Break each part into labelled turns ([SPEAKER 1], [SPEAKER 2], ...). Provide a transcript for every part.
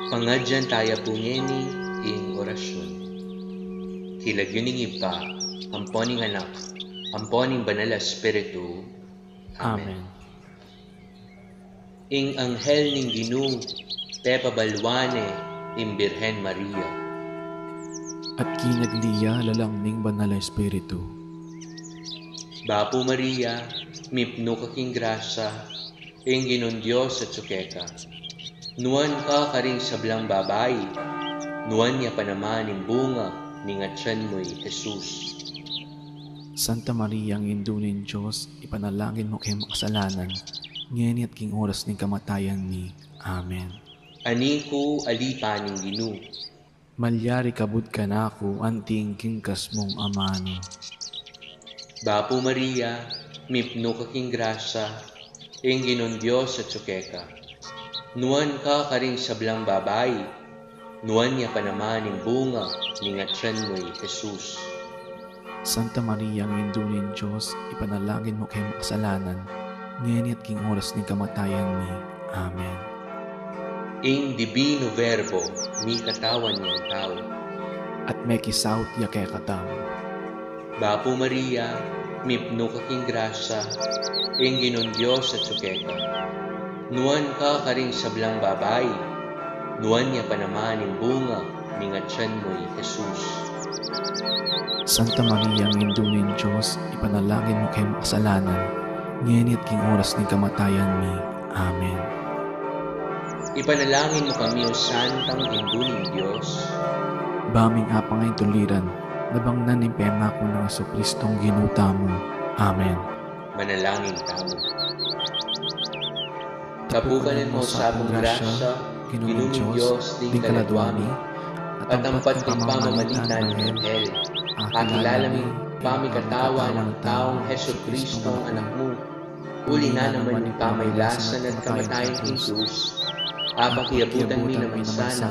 [SPEAKER 1] Pangadyan tayo pungeni ing orasyon. Hilagyuning ipa, amponing anak, amponing banal na espiritu. Amen.
[SPEAKER 2] Amen.
[SPEAKER 1] Ing anghel ning Ginoo, te pabalwane ing Birhen Maria.
[SPEAKER 2] At kinagliya lalangning banal na espiritu.
[SPEAKER 1] Bapo Maria, mipno kaking grasa, ing Ginon Diyos at sukeka. Nuan ka karing sablang babayi, nuan niya pa naman ing bunga ning atyan mo'y Jesus.
[SPEAKER 2] Santa Maria, ang indunin Diyos, ipanalangin mo kay makasalanan, ngayon at king oras ng kamatayan ni. Amen.
[SPEAKER 1] Ani ko alipa ning Ginoo.
[SPEAKER 2] Malyari kabud ka na ako, anting kingkas mong amano.
[SPEAKER 1] Bapo Maria, mipno kaking grasa, ing Ginon Diyos at sukeka. Nuan ka karing sablang babayi, nuan niya pa naman ing bunga ning atyan mo'y Jesus.
[SPEAKER 2] Santa Maria, ang indunin Diyos, ipanalangin mo kay makasalanan, ngayon at king oras ng kamatayan ni. Amen.
[SPEAKER 1] Ing Divino Verbo, mi katawan niyang tao.
[SPEAKER 2] At may kisawt ya kay katao.
[SPEAKER 1] Bapo Maria, mipno kaking grasa, ing Ginon Diyos at sukeka. Nuan ka karing sablang babayi, nuan niya pa naman ing bunga ning atyan mo'y Jesus.
[SPEAKER 2] Santa Maria, ang indunin Diyos, ipanalangin mo kay makasalanan, ngayon at king oras ng kamatayan ni. Amen.
[SPEAKER 1] Ipanalangin mo kami o santang induning Diyos.
[SPEAKER 2] Baming apang ay tuliran, nabangnan ng pemako ng Jesucristong ginuta mo. Amen.
[SPEAKER 1] Manalangin tamo. Kapukanan mo sa among grasya, Ginuming Diyos, di kaladwami, at ampat kang pamamalitan ng Anghel, akilalami pamikatawan ng taong Jesucristo ang anak mo, uli na naman yung pamaylasan at kamatayan ng Jesus, apakiabutan mi naman sana,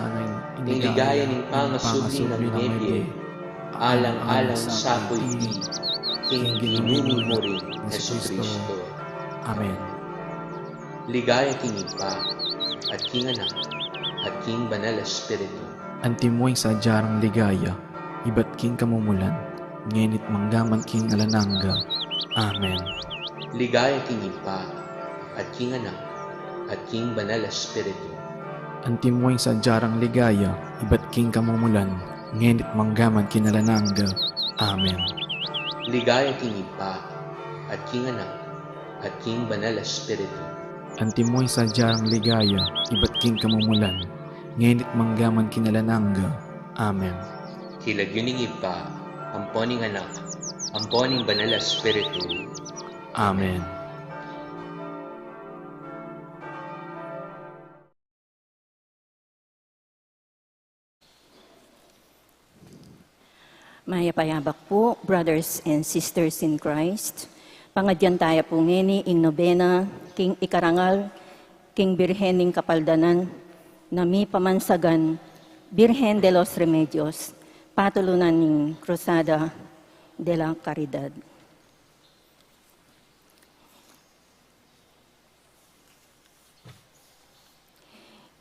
[SPEAKER 1] niligaya ng pangasubli ng nebye, alang-alang sa iti, ginuming mo rin, Jesucristo.
[SPEAKER 2] Amen.
[SPEAKER 1] Ligaya king Ipa, at king Anak, at king Banal na Espiritu.
[SPEAKER 2] Antimoy sa jarang ligaya, iba't king kamumulan, ngenit manggaman king alananga. Amen.
[SPEAKER 1] Ligaya king Ipa, at king Anak, at king Banal na Espiritu.
[SPEAKER 2] Antimoy sa jarang ligaya, iba't king kamumulan, ngenit manggaman kinalananga. Amen.
[SPEAKER 1] Ligaya king Ipa, at king Anak, at king Banal na Espiritu.
[SPEAKER 2] Antimoy sa jarang ligaya, iba't king kamumulan, ngenit manggaman kinalananga. Amen.
[SPEAKER 1] Hilagyuning Ipa, amponing Anak, amponing Banal na Espiritu.
[SPEAKER 2] Amen.
[SPEAKER 3] Mayapayabak po, brothers and sisters in Christ. Pangadyan tayo po ngeni ing nobena, king ikarangal, king Birhening Kapaldanan, nami pamansagan, Birhen de los Remedios, patulunan ning Cruzada de la Caridad.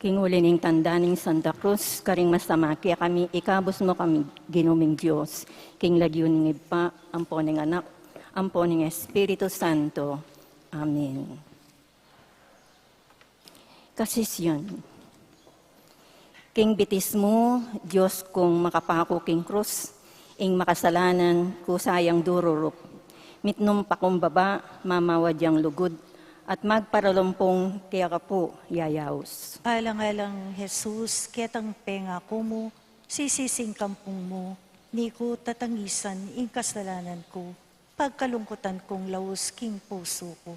[SPEAKER 3] King uli ning tandaning Santa Cruz, karing masamaki kami, ikabos mo kami, ginuming Diyos, king lagyuning ipa, amponing anak, amponing Espiritu Santo. Amen. Kasisyon. King bitis mo, Diyos kong makapako king krus, ing makasalanan kusayang dururup, mitnum pakumbaba, mamawadyang lugod, at magparalumpong kaya ka po, yayaos.
[SPEAKER 4] Alang-alang Jesus, ketang penga ko mo, sisising kampung mo, ni ko tatangisan ing kasalanan ko, pagkalungkutan kong laos king puso ko.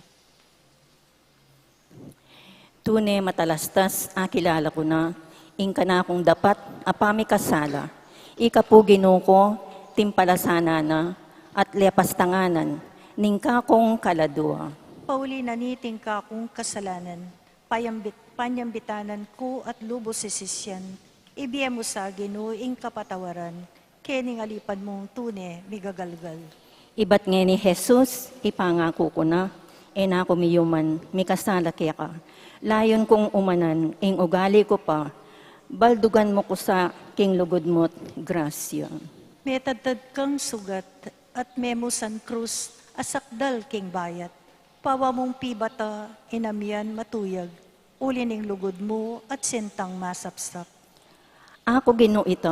[SPEAKER 3] Tune matalastas, akilala ko na, ing kana kong dapat, apami kasala, ikapuginuko, ko, timpalasana na, at lepastanganan, ningka kong kaladua.
[SPEAKER 4] Pauli na niting ka kong kasalanan, panyambitanan ko at lubos sisisyan, ibiya mo sa Ginoo ing kapatawaran, kening alipad mong tune, migagalgal.
[SPEAKER 3] Ibat nga ni Jesus, ipangako ko na, ena ko miyuman, mikasala kaya ka. Layon kong umanan, ing ugali ko pa, baldugan mo ko sa king lugod mo't grasya.
[SPEAKER 4] Metadtad kang sugat at memusan krus asakdal king bayat. Pawa mong pibata, inamyan matuyag, ulining lugod mo at sentang masapsap.
[SPEAKER 3] Ako gino ito,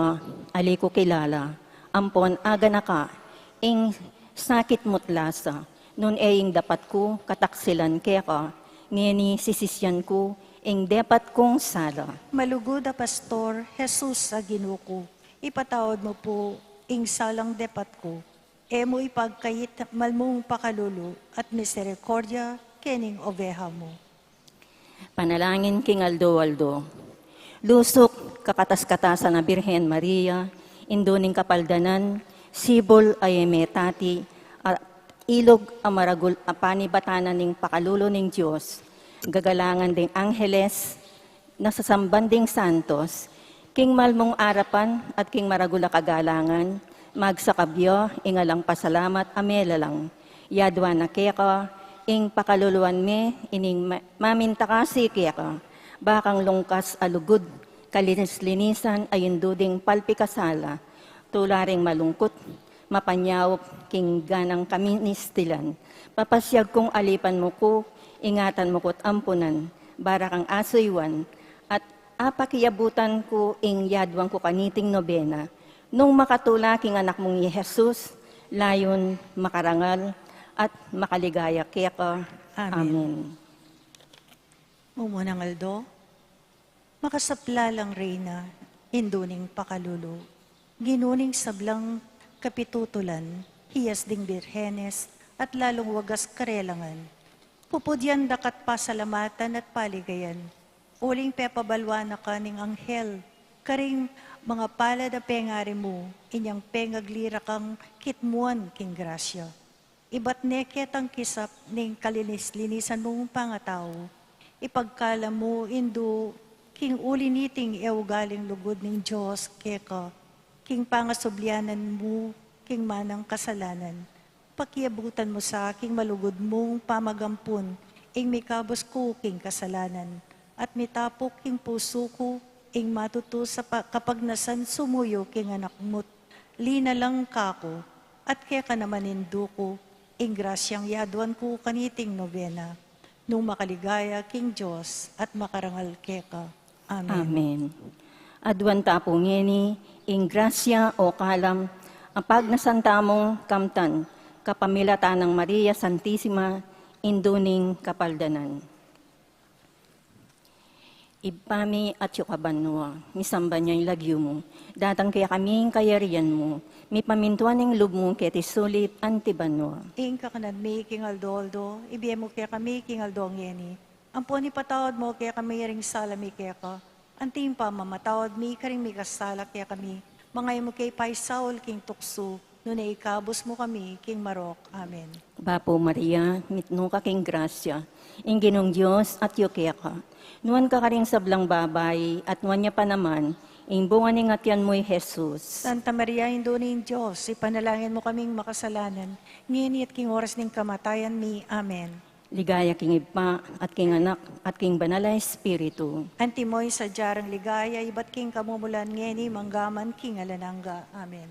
[SPEAKER 3] ali ko kilala, ampon aga na ka, ing sakit mo't lasa, nun ing dapat ko kataksilan kaya ka, ngeni sisisyan ko, ing dapat kong sala.
[SPEAKER 4] Malugod a pastor, Jesus a ginuko, ipatawad mo po, ing salang depat ko, emo ipagkayit malmong pakalulu at misericordia kening oveha mo.
[SPEAKER 3] Panalangin king Aldo. Lusok kakatas-katasan na Birhen Maria, induning kapaldanan, sibol ay metati, at ilog amaragul apanibatanan ning pakalulo ning Diyos, gagalangan ding angheles, nasasamban ding santos, king malmong arapan at king maragula kagalangan, magsakabyo, ingalang pasalamat, amela lang, yadwa na keka, ing pakaluluan me, ining maminta kasi keka, bakang lungkas alugod, kalinis-linisan ayun duding palpikasala, tularing malungkot, mapanyawop, king ganang kaministilan, papasyag kong alipan mo ko, ingatan mo ko't ampunan, barakang asoywan, at apakiyabutan ko ing yadwang ko kaniting nobena, nung makatula king anak mong Jesus, layon makarangal, at makaligaya kaya. Amen.
[SPEAKER 4] Mumunang Aldo, makasapla lang reyna, induning pakalulo, ginuning sablang kapitutulan, hiyas ding birhenes, at lalong wagas karelangan. Pupudyan dakat pasalamatan at paligayan, uling pepabalwa na kaning anghel, karing mga palad a pengari mo, inyang pengaglira kang kitmuan king grasya. Ibat neket ang kisap ning kalinis-linisan mong pangatao, ipagkala mo indo king uliniting galing lugod ning Diyos keka, king pangasoblyanan mo, king manang kasalanan. Pakiabutan mo sa aking malugod mong pamagampun, ing mikabos ko king kasalanan, at mitapok king puso ko, ing matuto sa kapagnasan sumuyo king anak mo't, lina lang kako, at kaya naman indo ko, ing grasyang yadwan ko kaniting nobena, nung makaligaya king Diyos at makarangal keka. Amen.
[SPEAKER 3] Amen. Adwan tapo ngeni, ing grasya o kalam, ang pagnasantamong kamtan, kapamilata ng Maria Santissima, induning kapaldanan. Ibpami at yukabanwa, misamba niya yung lagyo mo, datang kaya kaming kayarian mo, mi pamintuan ng lub mo kaya tisulip antibanwa.
[SPEAKER 4] Ing kakanan mi king Aldoldo, ibiye mo kaya kami king Aldong yeni. Ang po ni patawad mo kaya kami ring salami kaya ka. Anting pa mamatawad mi karing mi kasala kaya kami. Mga mo kay Pai Saul king tukso, nuna ikabos mo kami king Marok. Amen.
[SPEAKER 3] Bapo Maria, mitno ka king grasya, ing ginong Diyos at yukya ka. Nuan ka karing sablang babay, at nuan niya pa naman, ing bunga ni ngatyan mo'y Jesus.
[SPEAKER 4] Santa Maria, Indunin Diyos, ipanalangin mo kaming makasalanan, ngayon at king oras ning kamatayan mi. Amen.
[SPEAKER 3] Ligaya king Ipa, at king Anak, at king Banal na Espiritu.
[SPEAKER 4] Antimoy sa jarang ligaya, ibat king kamumulan ngeni, manggaman king alananga. Amen.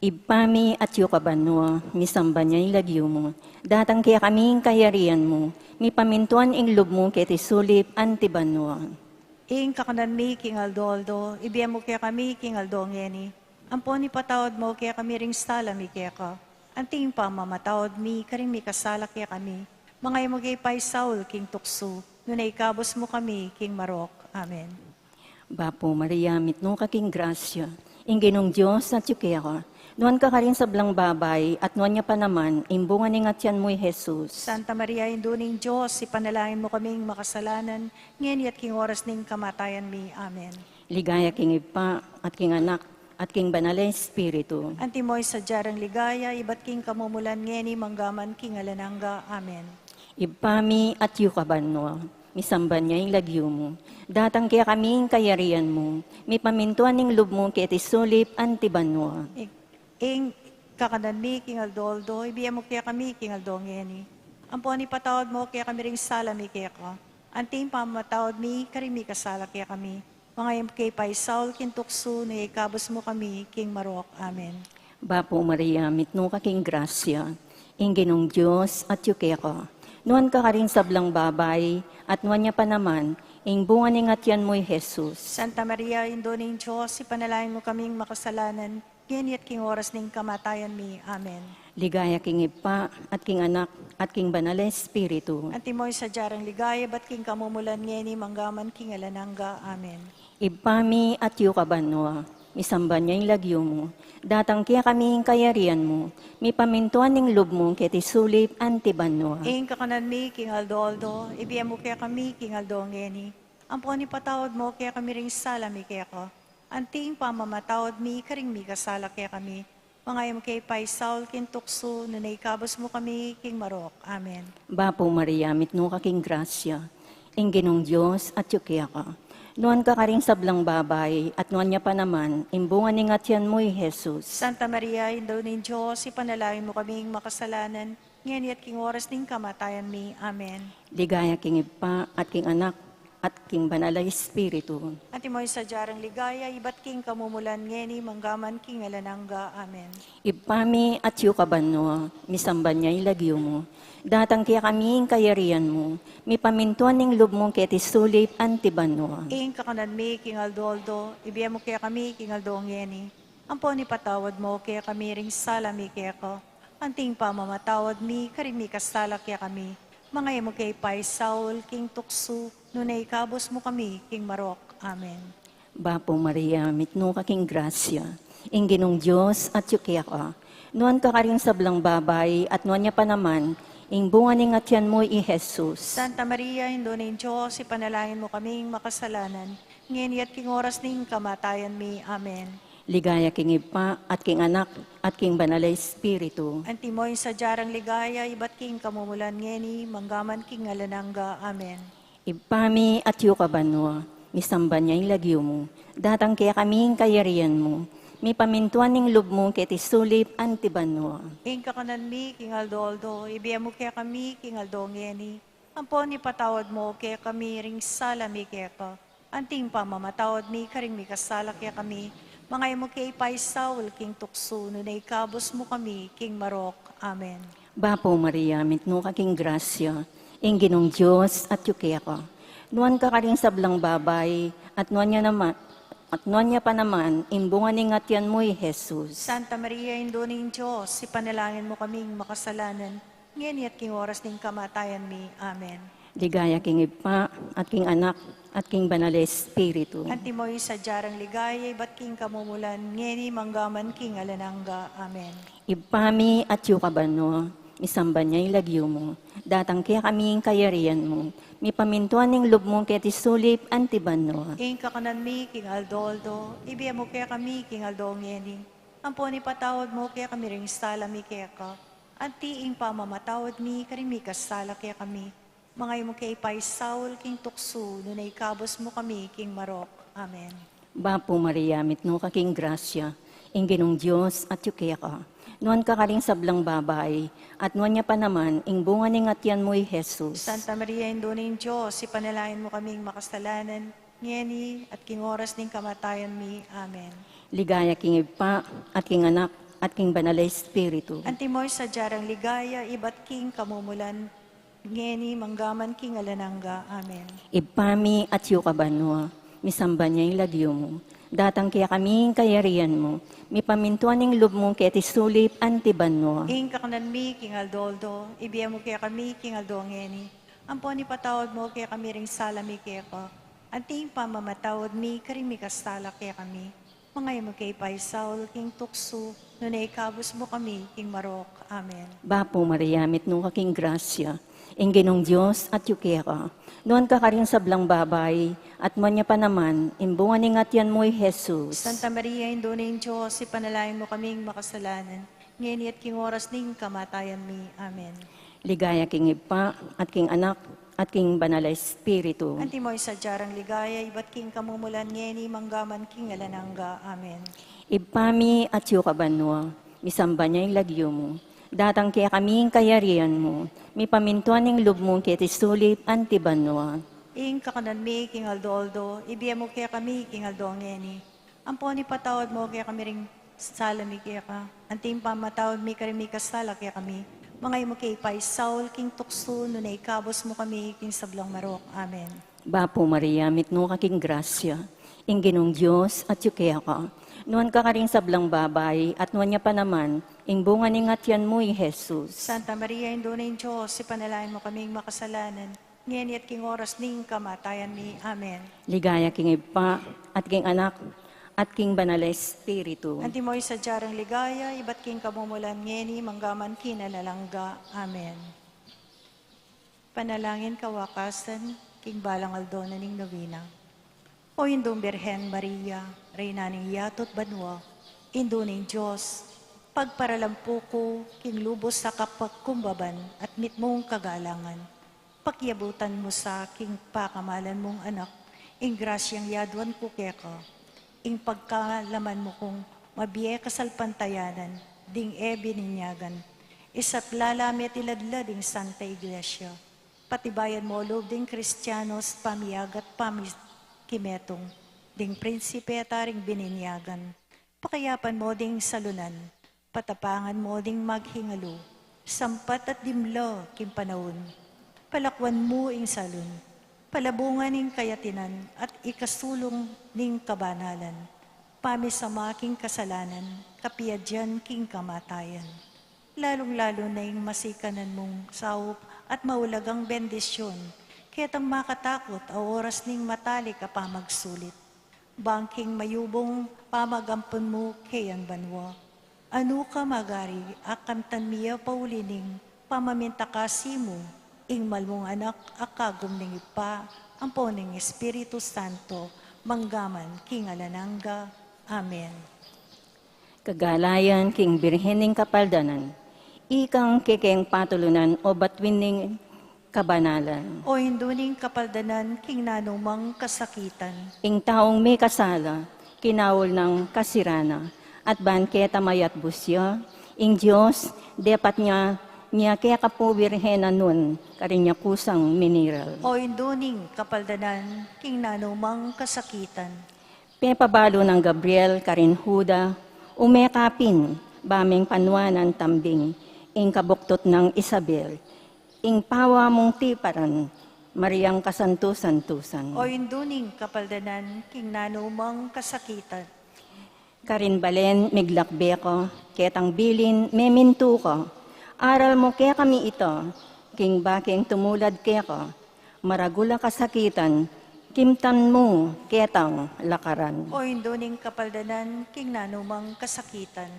[SPEAKER 3] Ibpami at yukabanwa, misamba niya yung lagyo mo. Datang kaya kaming kayarian mo, mi pamintuan ing lub mo kaya tisulip antibanwa.
[SPEAKER 4] Ing kakanan mi king Aldoldo, ibiyan mo kaya kami king Aldo ngeni. Ampon ni patawad mo kaya kami ring sala mi kaya ka. Anting pa mamatawad mi, karing mi kasala kaya kami. Mga mo kay Pai Saul king tukso, nuna ikabos mo kami king Marok. Amen.
[SPEAKER 3] Bapo Maria, mitno ka king grasya, ing ginong Diyos at yukya ka. Nuan ka karin sablang babay, at nuan niya pa naman, imbungan ni ngatyan mo'y Jesus.
[SPEAKER 4] Santa Maria, Induning Diyos, ipanalangin mo kaming makasalanan, ngayon at king oras ning kamatayan mi. Amen.
[SPEAKER 3] Ligaya king Ipa, at king Anak, at king Banal na Espiritu.
[SPEAKER 4] Antimoy sa jarang ligaya, ibat king kamumulan ngeni, manggaman king alananga. Amen.
[SPEAKER 3] Ibpami at yukabanwa, misamban niya yung lagyo mo. Datang kaya kaming kayarian mo, mi pamintuan ng lub mo kaya tisulip antibanwa.
[SPEAKER 4] Ing kakanan mi king Aldoldo, ibiyan mo kaya kami king Aldo ngeni. Ampon ni patawad mo kaya kami ring sala mi kaya ka. Anting pamatawad mi, karing mi kasala kaya kami. Mga kay Pai Saul, kintukso, na ikabos mo kami, King Marok. Amen.
[SPEAKER 3] Bapo Maria, mitno ka king grasya, Ginong Diyos at yukeko. Nuan ka rin sablang babay, at nuan niya pa naman, bunga ni ngatyan mo'y Jesus.
[SPEAKER 4] Santa Maria, Indo ning Diyos, ipanalangin mo kaming makasalanan, ngayon at king oras ning kamatayan mi. Amen.
[SPEAKER 3] Ligaya king ipa, at king anak, at king banal na espiritu.
[SPEAKER 4] Antimoy sa jarang ligaya, ba't king kamumulan ngayon manggaman king alanangga. Amen.
[SPEAKER 3] Ipami at yukabanwa, misamba niya yung lagyo mo, datang kaya kaming kayarian mo, mi pamintuan ng loob mo, keti sulip antibanwa.
[SPEAKER 4] Ing kakanan mi, King Aldo, ibiyam mo kaya kami, King Aldo ngeni. Ang po ni patawad mo, kaya kami ring sala mi kaya ko. Anting pamamatawad mi, karing mi kasala kaya kami. Mga yung kay Pai Saul, kintukso, nunay kabos mo kami, King Marok. Amen.
[SPEAKER 3] Bapo Maria, mitno ka king grasya, Ginong Diyos at yukya ka. Nuan ka rin sablang babay, at nuan niya pa naman, imbungan ni ngatyan mo'y Jesus.
[SPEAKER 4] Santa Maria, Indo ning Diyos, ipanalangin mo kaming makasalanan, ngayon at king oras ning kamatayan mi. Amen.
[SPEAKER 3] Ligaya king ipa, at king anak, at king banal na espiritu.
[SPEAKER 4] At imoy sa jarang ligaya, iba't king kamumulan ngeni, manggaman king alanangga. Amen.
[SPEAKER 3] Ipami at yukabanwa, misamba niya ilagyo mo. Datang kaya kaming kayarian mo, mi pamintuan ng loob mo keti sulip antibanwa.
[SPEAKER 4] Ing kakanan mi, King Aldo, ibiyam mo kaya kami, King Aldo ngeni. Ang po ni patawad mo, kaya kami ring sala mi kaya ko. Anting pamamatawad mi, karing mi kasala kaya kami. Mga mo kay Pai Saul, King Tuksu, nunay kabos mo kami, King Marok. Amen.
[SPEAKER 3] Bapo Maria, mitno ka king grasya, Ginong Diyos at yukya ka. Nuan ka rin sablang babay, at nuan niya pa naman, bunga ni ngatyan mo Jesus.
[SPEAKER 4] Santa Maria, Indo ning Diyos, ipanalangin mo kaming makasalanan, ngayon at king oras ning kamatayan mi. Amen.
[SPEAKER 3] Ligaya king ipa, at king anak, at king banal na espiritu.
[SPEAKER 4] Antimoy sa jarang ligaya, iba't king kamumulan ngeni, manggaman king alanangga. Amen.
[SPEAKER 3] Ipami at yukabanwa, misamba niya yung lagyo mo. Datang kaya kaming kayarian mo, mi pamintuan ng loob mo keti sulip antibanwa.
[SPEAKER 4] Ing kakanan mi, King Aldo, ibiyam mo kaya kami, King Aldo ngeni. Ang po ni patawad mo, kaya kami ring sala mi kaya ka. Anting pamamatawad mi, karing mi kasala kaya kami. Mga mo kay Pai Saul, King Tukso, nunay kabos mo kami, King Marok. Amen.
[SPEAKER 3] Bapo Maria, mitno ka king grasya, Ginong Diyos at yukya ka. Nuan ka rin sablang babay, at nuan niya pa naman, imbungan ni ngatyan mo'y Jesus.
[SPEAKER 4] Santa Maria, Indo ning Diyos, ipanalangin mo kaming makasalanan, ngayon at king oras ning kamatayan mi. Amen.
[SPEAKER 3] Ligaya king ipa, at king anak, at king banal na espiritu.
[SPEAKER 4] Antimoy sa jarang ligaya, iba't king kamumulan, ngeni manggaman king alanangga. Amen.
[SPEAKER 3] Ipami at yukabanwa, misamba niya yung lagyo mo. Datang kaya kaming kayarian mo, mi pamintuan ng loob mo keti sulip antibanwa.
[SPEAKER 4] Ing kakanan mi, King Aldo, ibiyam mo kaya kami, King Aldo ngeni. Ang po ni patawad mo, kaya kami ring sala mi kaya ka. Anti ing pamamatawad mi, karing mi kasala kaya kami. Mga mo kay Pai Saul, King Tuksu, nunay kabos mo kami, King Marok. Amen.
[SPEAKER 3] Bapo Maria, mitno ka king grasya, Ginong Diyos at yukya ka. Nuan ka rin sablang babay, at nuan niya pa naman, bunga ni ngatyan mo'y Jesus.
[SPEAKER 4] Santa Maria, Indo ning Diyos, ipanalangin mo kaming makasalanan, ngeni at king oras ning kamatayan mi. Amen.
[SPEAKER 3] Ligaya king ipa, at king anak, at king banal na espiritu.
[SPEAKER 4] Antimoy sa jarang ligaya, iba't king kamumulan, ngeni manggaman king alanangga. Amen.
[SPEAKER 3] Ipami at yukabanwa, misamba niya yung lagyo mo. Datang kaya kaming kayarian mo, mi pamintuan ng loob mo keti sulip antibanwa.
[SPEAKER 4] Ing kakanan mi, King Aldo, ibiyam mo kaya kami, King Aldo ngeni. Ang po ni patawad mo, kaya kami ring sala mi kaya ko. Anting pamamatawad mi, karing mi kasala kaya kami. Mga mo kay Pai Saul, King Tuksu, nunay kabos mo kami, King Marok. Amen.
[SPEAKER 3] Bapo Maria, mitno ka king grasya, Ginong Diyos at yukya ka. Noon ka rin sablang babay, at manya pa naman, imbungan ni ngatyan mo'y Jesus.
[SPEAKER 4] Santa Maria, Indo ning Diyos, ipanalangin mo kaming makasalanan, ngayon at king oras ning kamatayan mi. Amen.
[SPEAKER 3] Ligaya king ipa, at king anak, at king banal na espiritu.
[SPEAKER 4] Antimoy sa jarang ligaya, iba't king kamumulan ngeni, manggaman king alanangga. Amen.
[SPEAKER 3] Ipami at yukabanwa, misamba niya yung lagyo mo. Datang kaya kaming kayarian mo, mi pamintuan ng loob mo keti sulip antibanwa.
[SPEAKER 4] ing kakanan mi, king Aldo, ibiya mo kaya kami, king Aldo ang ngeni. Amponi patawad mo kaya kami ring salami kaya ka. Anting pamatawad mi kari mi kasala kaya kami. Mga mo kay Pai Saul, king tukso, no na ikabos mo kami, king sablang marok. Amen.
[SPEAKER 3] Bapo Maria, mitno kaking grasya, ing ginong Diyos at yukaya ka. Nuan ka karing sablang babay, at nuan niya pa naman, ing bunga ni ngatyan mo, Jesus.
[SPEAKER 4] Santa Maria, Induna ng Diyos, ipanalain mo kaming makasalanan, ngayon at king oras ning kamatayan mi. Amen.
[SPEAKER 3] Ligaya king Ipa, at king anak, at king banal na Espiritu.
[SPEAKER 4] Anti mo'y sa jarang ligaya, iba't king kamumulan ngeni, manggaman kinanalangga. Amen. Panalangin kawakasan, king balang Aldona ning novena. O Indong Birhen Maria, Reyna ning yatot banwa, Indo ning Diyos, pagparalampo ko, king lubos sa kapagkumbaban at mitmong kagalangan. Pakyabutan mo sa aking pakamalan mong anak, ing grasyang yadwan ko keka, ing pagkalaman mo kong mabiye kasalpantayanan, ding bininyagan, isa't lalamit iladlading Santa Iglesia, patibayan mo loob ding Kristiyanos, pamiyag at pamikimetong, ding prinsipe at aring bininyagan, pakayapan mo ding salunan, patapangan mo ding maghingalo, sampat at dimlo kim panahon, palakwan mo ing salun, palabungan ning kayatinan at ikasulong ning kabanalan, pamisamaking kasalanan, kapiadyan king kamatayan. Lalong-lalo na ing masikanan mong saup at maulagang bendisyon, kaya't ang makatakot a oras ning matalik a pamagsulit. Bangking mayubong pamagampon mo kayan banwa. Ano ka magari, akamtan miya paulining, pamamintakasi mo, ing malmong anak, akagum ning ipa, ang poning Espiritu Santo, manggaman, king alanangga. Amen.
[SPEAKER 3] Kagalayan king birhening kapaldanan, ikang kekeng patulunan o batwining kabanalan.
[SPEAKER 4] O hinduning kapaldanan, king nanumang kasakitan.
[SPEAKER 3] Ing taong may kasala, kinawol ng kasirana, at banketa mayat busya, ing Diyos, depat niya kaya kapubirhena nun, karinya kusang mineral.
[SPEAKER 4] O hinduning kapaldanan, king nanumang kasakitan.
[SPEAKER 3] Pepabalo ng Gabriel, karin Huda, umekapin, baming panwanan tambing, ing kabuktot ng Isabel, ing pawa mong tiparan, Mariang kasantu-santusan.
[SPEAKER 4] O hinduning kapaldanan, king nanumang kasakitan.
[SPEAKER 3] Karin balen, miglakbeko, ketang bilin, memintu ko. Aral mo kaya kami ito, king baking tumulad kaya ko. Maragula kasakitan, kimtan mo, ketang lakaran.
[SPEAKER 4] O hinduning kapaldanan, king nanumang kasakitan.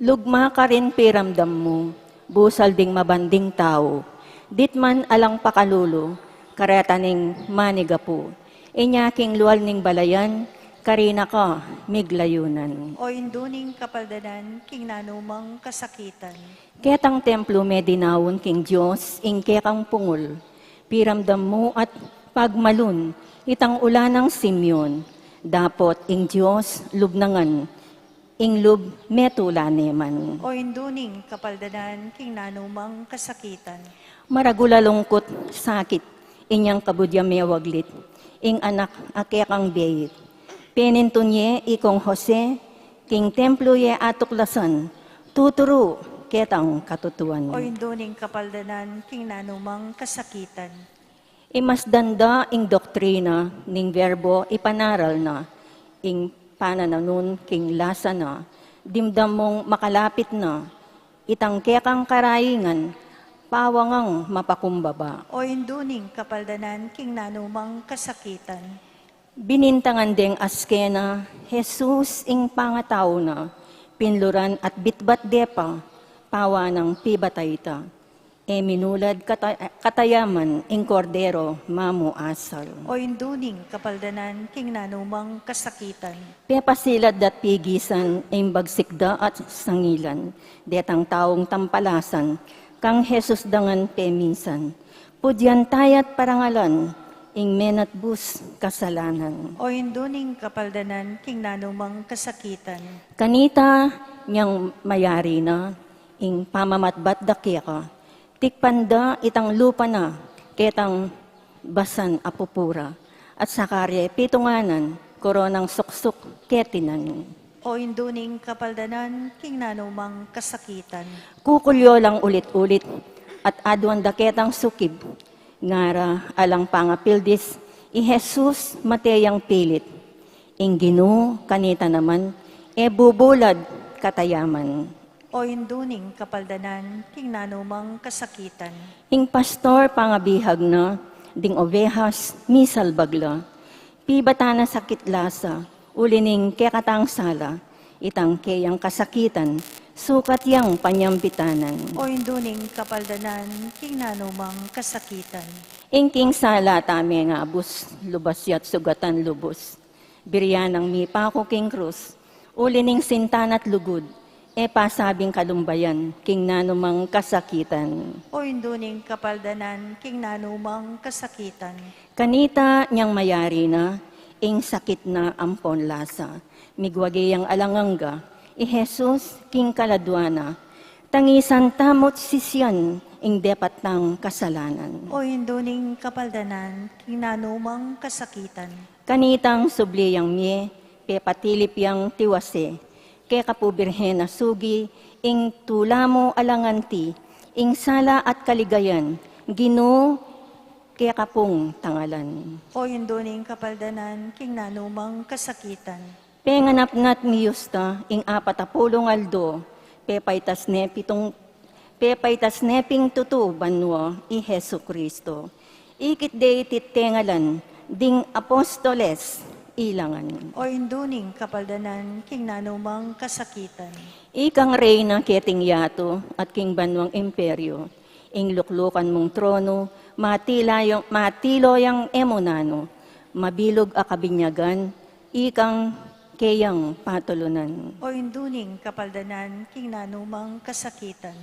[SPEAKER 3] Lugma ka rin piramdam mo, busal ding mabanding tao. Ditman alang pakalulo, karetaning manigapu. Inyaking luwal ning balayan, karina ka, miglayunan.
[SPEAKER 4] O hinduning kapaldanan, king nanumang kasakitan.
[SPEAKER 3] Ketang templo medinawon king Diyos, ing kekang pungol. Piramdam mo at pagmalun, itang ulanang Simeon. Dapot ing Diyos, lubnangan, ing lub metulaneman.
[SPEAKER 4] O hinduning kapaldanan, king nanumang kasakitan.
[SPEAKER 3] Maragula lungkot, sakit, inyang kabudya mewaglit, ing anak akekang biyit. Penintunye ikong Jose, king templo ye atuklasan, tuturo ketang katutuan.
[SPEAKER 4] O hinduning kapaldanan, king nanumang kasakitan.
[SPEAKER 3] Imasdanda ing doktrina ning verbo ipanaral na, ing panananun king lasa na, dimdam mong makalapit na, itang kekang karayingan, pawangang mapakumbaba.
[SPEAKER 4] O hinduning kapaldanan, king nanumang kasakitan.
[SPEAKER 3] Binintangan ding askena, Jesus ing pangataw na, pinluran at bitbat depa, pawa ng pibatayta. E minulad katayaman ing kordero, mamu asal.
[SPEAKER 4] O hinduning kapaldanan, king nanumang kasakitan.
[SPEAKER 3] Pepasilad dat pigisan, ing bagsikda at sangilan, detang taong tampalasan, kang Jesus dangan peminsan. Pudyan tayat parangalan, ing menat bus kasalanan.
[SPEAKER 4] O hinduning kapaldanan, king nanumang kasakitan.
[SPEAKER 3] Kanita niyang mayari na, ing pamamatbat dakya ka, tikpanda itang lupa na, ketang basan apupura, at sakare pitunganan, koronang suksuk ketinan.
[SPEAKER 4] O induning kapaldanan, king nanumang kasakitan.
[SPEAKER 3] Kukulyo lang ulit-ulit, at adwan daketang sukib, ngara alang pangapildis, i Jesus mateyang pilit, ingginu kanita naman, e bubulad katayaman.
[SPEAKER 4] O induning kapaldanan, king nanumang kasakitan.
[SPEAKER 3] Ing pastor pangabihag na, ding ovehas misal bagla, pibata na sakit lasa, ulining kekatang sala, itang keyang kasakitan, sukat yang panyambitanan.
[SPEAKER 4] O induning kapaldanan, king nanumang kasakitan.
[SPEAKER 3] Ing sala tami nga abus, lubas yat sugatan lubos. Biryanang mi pako king krus, ulining sintanat lugod, e pasabing kalumbayan, king nanumang kasakitan.
[SPEAKER 4] O induning kapaldanan, king nanumang kasakitan.
[SPEAKER 3] Kanita niyang mayari na, ing sakit na ampon lasa, migwagayang alanganga, i Jesus king kaladwana, tangisan tamot sisyan, ing depat ng kasalanan.
[SPEAKER 4] O induning kapaldanan, king nanumang kasakitan.
[SPEAKER 3] Kanitang subliyang miye, pepatilip yang tiwase, ke kapubirhen na sugi, ing tulamo alanganti, ing sala at kaligayan, Ginoo ke kapung tangalan.
[SPEAKER 4] O induning kapaldanan, king nanumang kasakitan.
[SPEAKER 3] Penganapnat ni Yusta, ing 40 aldo, pepaitas neping tutu banwa, i Hesu Kristo. Ikit de titengalan, ding apostoles, ilangan.
[SPEAKER 4] O induning kapaldanan, king nanumang kasakitan.
[SPEAKER 3] Ikang reyna keting yato at king banwang imperyo, ing luklukan mong trono, matilo yang emonano, mabilog akabinyagan, ikang keyang patulunan.
[SPEAKER 4] O induning kapaldanan, king nanumang kasakitan.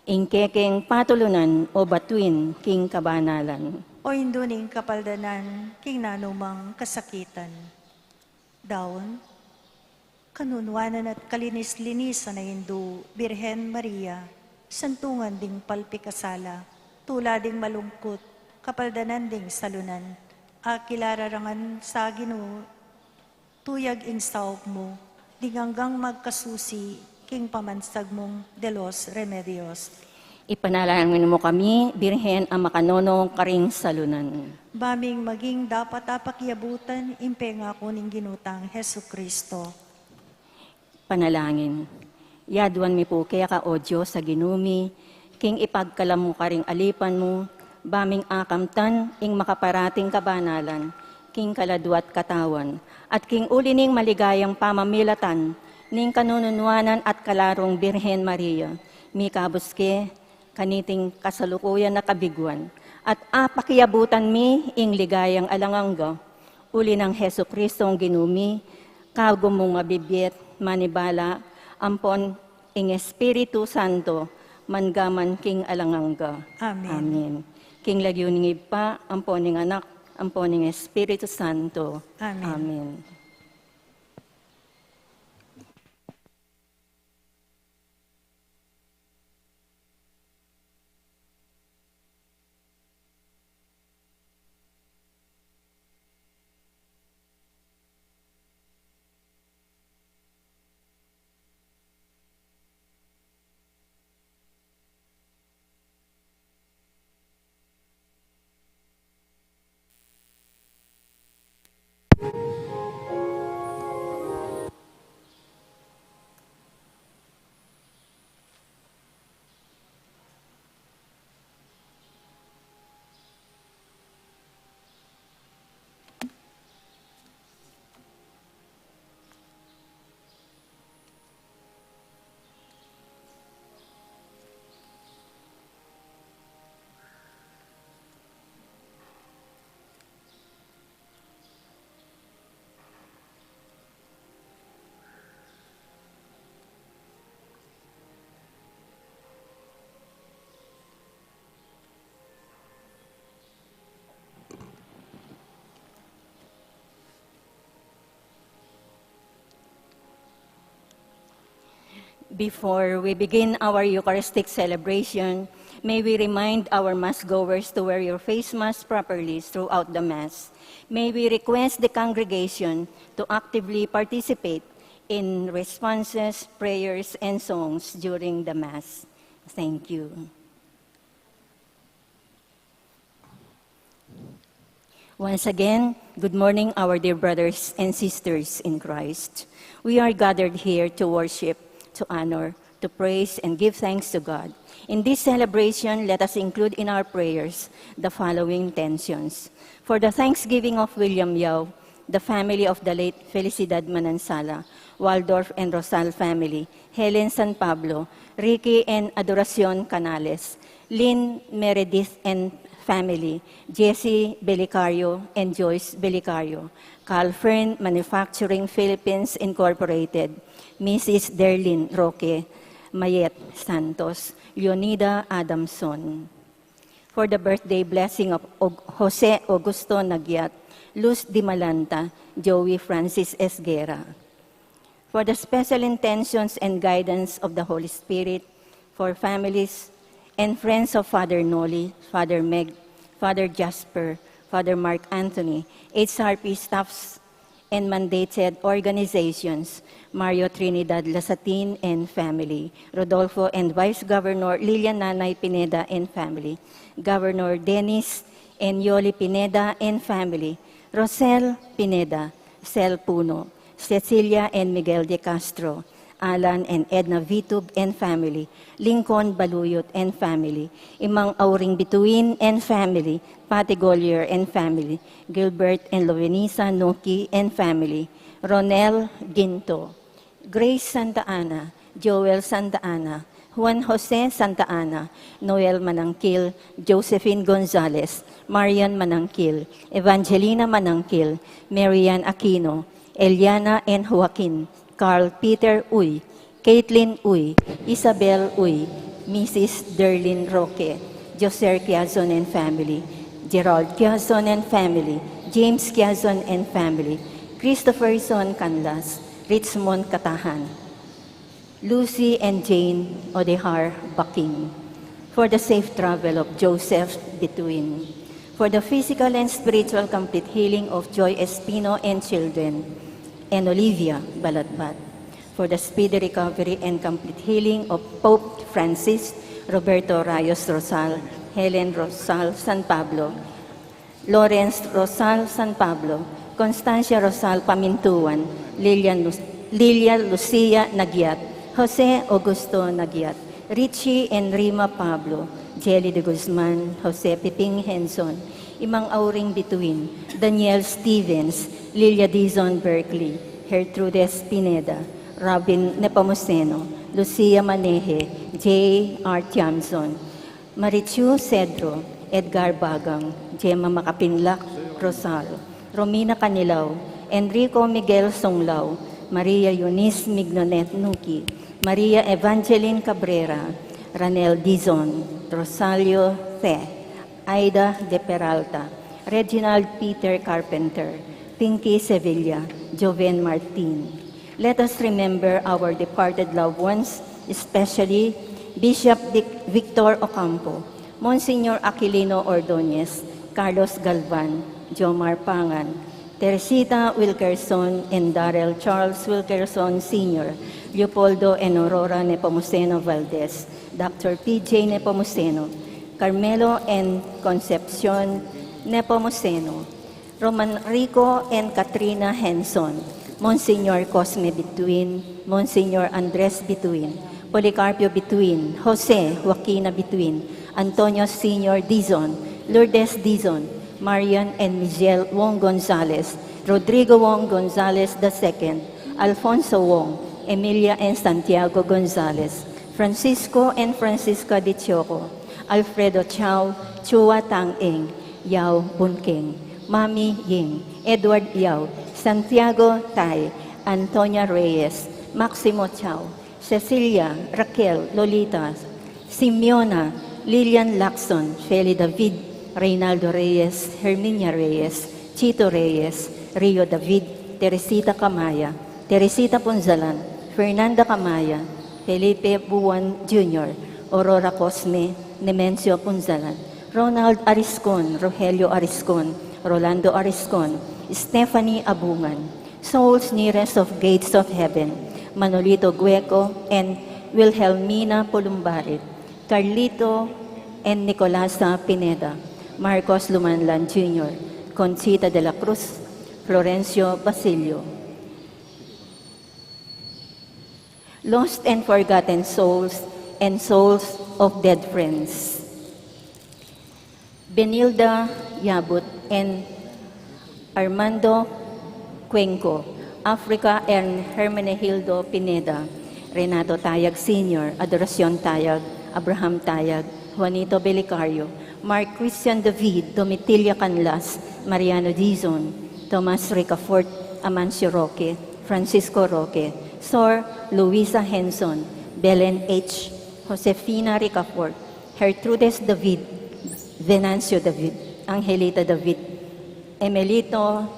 [SPEAKER 3] Ing kekeng patulunan o batuin king kabanalan.
[SPEAKER 4] O induning kapaldanan, king nanumang kasakitan. Daon, kanunwanan at kalinis-linisan na Hindu, Birhen Maria, santungan ding palpikasala, tula ding malungkot, kapaldanan ding salunan, akilararangan sa Ginoo, tuyag ing saop mo, ding hanggang magkasusi, king pamansag mong de los remedios.
[SPEAKER 3] Ipanalangin mo kami, Birhen ang makanonong karing salunan.
[SPEAKER 4] Baming maging dapat apakyabutan, impenga ko ning ginutang Hesu Kristo.
[SPEAKER 3] Panalangin. Yaduan mi po kaya ka o Diyos sa ginumi, king ipagkalam mo karing alipan mo, baming akamtan, ing makaparating kabanalan, king kaladwat katawan, at king ulining maligayang pamamilatan, ning kanununwanan at kalarong Birhen Maria, mi kabuske, kaniting kasalukuyan na kabiguan, at apakiyabutan mi ing ligayang alangangga, uli ng Hesu Kristong ginumi, kagum mong mabibiyet, manibala, ampon ing Espiritu Santo, mangaman king alangangga.
[SPEAKER 4] Amen.
[SPEAKER 3] Amen. King lagyo ning ipa, ampon ning anak, ampon ning Espiritu Santo.
[SPEAKER 4] Amen.
[SPEAKER 3] Amen. Before we begin our Eucharistic celebration, May we remind our Mass-goers to wear your face mask properly throughout the Mass. May we request the congregation to actively participate in responses, prayers, and songs during the Mass. Thank you. Once again, good morning, our dear brothers and sisters in Christ. We are gathered here to worship, to honor, to praise, and give thanks to God. In this celebration, let us include in our prayers the following intentions. For the thanksgiving of William Yao, the family of the late Felicidad Manansala, Waldorf and Rosal family, Helen San Pablo, Ricky and Adoracion Canales, Lynn Meredith and family, Jesse Belicario and Joyce Belicario, Calfern Manufacturing Philippines Incorporated, Mrs. Derlin Roque Mayet Santos, Leonida Adamson. For the birthday blessing of Jose Augusto Nagyat, Luz Di Malanta, Joey Francis Esguera. For the special intentions and guidance of the Holy Spirit, for families and friends of Father Noli, Father Meg, Father Jasper, Father Mark Anthony, HRP staffs and mandated organizations, Mario Trinidad Lasatin and family, Rodolfo and Vice Governor Lilian Nanay Pineda and family, Governor Dennis and Yoli Pineda and family, Rosel Pineda, Cel Puno, Cecilia and Miguel de Castro, Alan and Edna Vitug and family, Lincoln Baluyot and family, Imang Auring Bituin and family, Pati Gollier and family, Gilbert and Lovenisa Noki and family, Ronel Ginto, Grace Santa Ana, Joel Santa Ana, Juan Jose Santa Ana, Noel Manangkil, Josephine Gonzalez, Marian Manangkil, Evangelina Manangkil, Marian Aquino, Eliana and Joaquin, Carl Peter Uy, Caitlin Uy, Isabel Uy, Mrs. Derlin Roque, Joser Quiazon and family, Gerald Quiazon and family, James Quiazon and family, Christopher Son Canlas, Richmond Katahan, Lucy and Jane Odehar Baking. For the safe travel of Joseph Bituin. For the physical and spiritual complete healing of Joy Espino and children, and Olivia Balatbat. For the speedy recovery and complete healing of Pope Francis, Roberto Rayos Rosal, Helen Rosal San Pablo, Lawrence Rosal San Pablo, Constancia Rosal Pamintuan, Lilia Lucia Nagyat, Jose Augusto Nagyat, Richie and Rima Pablo, Jelly de Guzman, Jose Piping Henson, Imang Auring Bituin, Daniel Stevens, Lilia Dizon Berkeley, Gertrudes Pineda, Robin Nepomuceno, Lucia Maneje, J. R. Tiamson, Marichu Cedro, Edgar Bagang, Gemma Makapinlak, Rosal, Romina Canilaw, Enrico Miguel Songlao, Maria Eunice Mignonet Nuki, Maria Evangeline Cabrera, Ranel Dizon, Rosalio The, Aida De Peralta, Reginald Peter Carpenter, Pinky Sevilla, Joven Martin. Let us remember our departed loved ones, especially Bishop Victor Ocampo, Monsignor Aquilino Ordonez, Carlos Galvan, Jomar Pangan, Teresita Wilkerson and Darrell Charles Wilkerson Sr., Leopoldo and Aurora Nepomuceno Valdez, Dr. P.J. Nepomuceno, Carmelo and Concepcion Nepomuceno, Roman Rico and Katrina Henson, Monsignor Cosme Bituin, Monsignor Andres Bituin, Policarpio Bituin, Jose Joaquina Bituin, Antonio Sr. Dizon, Lourdes Dizon, Marian and Michelle Wong Gonzalez, Rodrigo Wong Gonzalez II, Alfonso Wong, Emilia and Santiago Gonzalez, Francisco and Francisca Di Choco, Alfredo Chao, Chua Tang Eng, Yao Bunking, Mami Ying, Edward Yao, Santiago Tai, Antonia Reyes, Maximo Chao, Cecilia, Raquel, Lolita, Simeona, Lilian Lacson, Feli David, Reynaldo Reyes, Herminia Reyes, Chito Reyes, Rio David, Teresita Camaya, Teresita Ponzalan, Fernanda Camaya, Felipe Buwan Jr., Aurora Cosme, Nemencio Punzalan, Ronald Ariscon, Rogelio Ariscon, Rolando Ariscon, Stephanie Abungan, souls nearest of gates of heaven, Manolito Gueco and Wilhelmina Polumbarit, Carlito and Nicolasa Pineda, Marcos Lumanlan Jr., Conchita de la Cruz, Florencio Basilio. Lost and forgotten souls and souls of dead friends. Benilda Yabut and Armando Cuenco, Africa and Hermenegildo Pineda, Renato Tayag Sr., Adoracion Tayag, Abraham Tayag, Juanito Belicario, Mark Christian David, Domitilia Canlas, Mariano Dizon, Tomas Ricafort, Amancio Roque, Francisco Roque, Sor Luisa Henson, Belen H., Josefina Ricafort, Gertrudes David, Venancio David, Angelita David, Emelita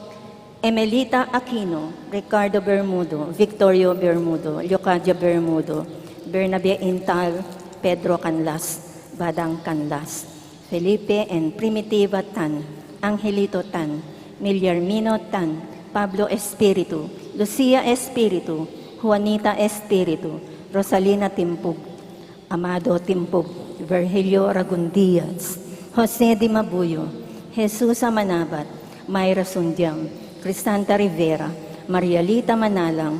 [SPEAKER 3] Aquino, Ricardo Bermudo, Victorio Bermudo, Leocadia Bermudo, Bernabe Intal, Pedro Canlas, Badang Canlas, Felipe and Primitiva Tan, Angelito Tan, Milyarmino Tan, Pablo Espiritu, Lucia Espiritu, Juanita Espiritu, Rosalina Timpug, Amado Timpug, Virgilio Ragundias, Jose Di Mabuyo, Jesus Manabat, Mayra Sundiang, Cristanta Rivera, Marialita Manalang,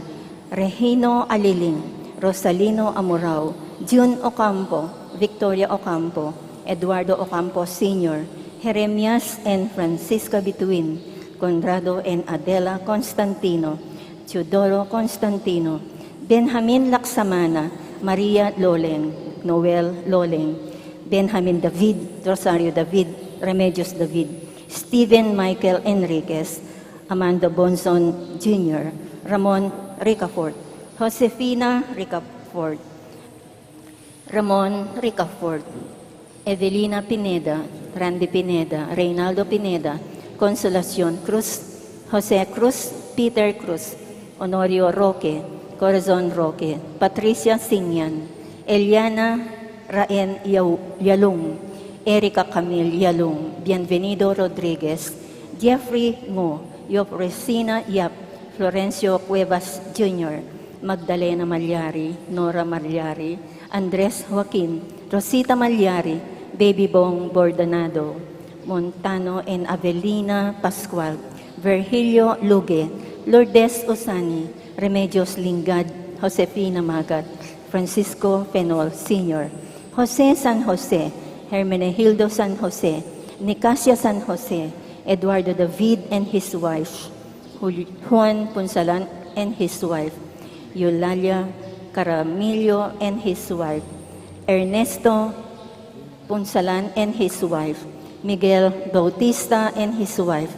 [SPEAKER 3] Regino Aliling, Rosalino Amorao, June Ocampo, Victoria Ocampo, Eduardo Ocampo Sr., Jeremias and Francisca Bituin, Conrado and Adela Constantino, Teodoro Constantino, Benjamin Laksamana, Maria Loleng, Noel Loleng, Benjamin David, Rosario David, Remedios David, Stephen Michael Enriquez, Amanda Bonson Jr., Ramon Ricafort, Josefina Ricafort, Ramon Ricafort, Evelina Pineda, Randy Pineda, Reynaldo Pineda, Consolacion Cruz, Jose Cruz, Peter Cruz, Honorio Roque, Corazon Roque, Patricia Singyan, Eliana Raen Yalung, Erika Camille Yalung, Bienvenido Rodriguez, Jeffrey Ngo, Yop Resina Yap, Florencio Cuevas Jr., Magdalena Malyari, Nora Malyari, Andres Joaquin, Rosita Malyari, Baby Bong Bordonado, Montano and Avelina Pascual, Virgilio Luge, Lourdes Osani, Remedios Lingad, Josefina Magat, Francisco Fenol Sr., Jose San Jose, Hermenegildo San Jose, Nicasia San Jose, Eduardo David and his wife, Juan Punsalan and his wife, Eulalia Caramillo and his wife, Ernesto Punsalan and his wife, Miguel Bautista and his wife,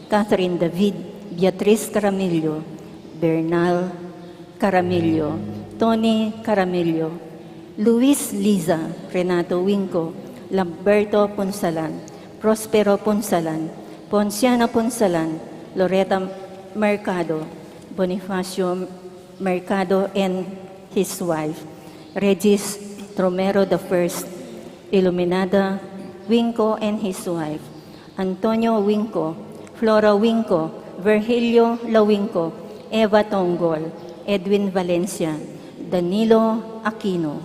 [SPEAKER 3] Catherine David, Beatriz Caramillo, Bernal Caramillo, Tony Caramillo, Luis Liza, Renato Winco, Lamberto Punsalan, Prospero Punsalan, Ponciano Punsalan, Loretta Mercado, Bonifacio Mercado and his wife, Regis Romero I, Iluminada Winco and his wife, Antonio Winco, Flora Winco, Virgilio Lawinco, Eva Tongol, Edwin Valencia, Danilo Aquino.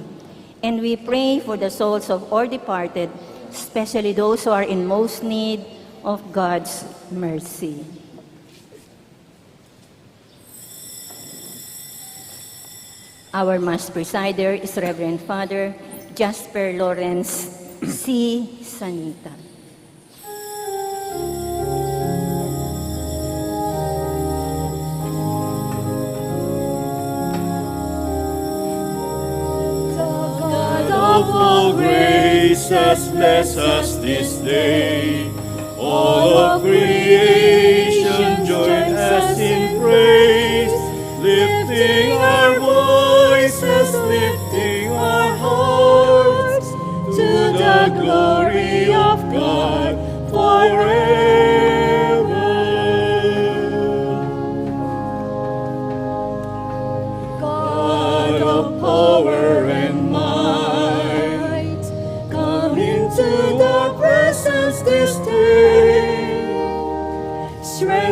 [SPEAKER 3] And we pray for the souls of all departed, especially those who are in most need of God's mercy. Our Mass Presider is Reverend Father Jasper Lawrence C. Sanita.
[SPEAKER 5] Of all grace has blessed us this day. All of creation join us in praise, lifting our voices, lifting our hearts to the glory of God forever. God of power and might, come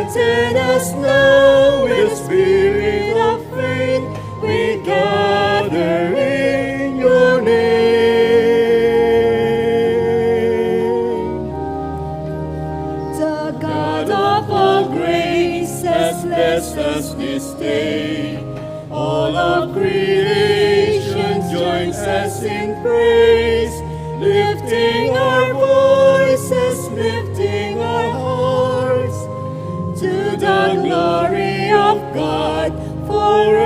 [SPEAKER 5] strengthen us now with the spirit of faith. We gather in your name. The God of all grace has blessed us this day. All of creation joins us in praise, lifting our voices, lifting our hearts to the glory of God forever.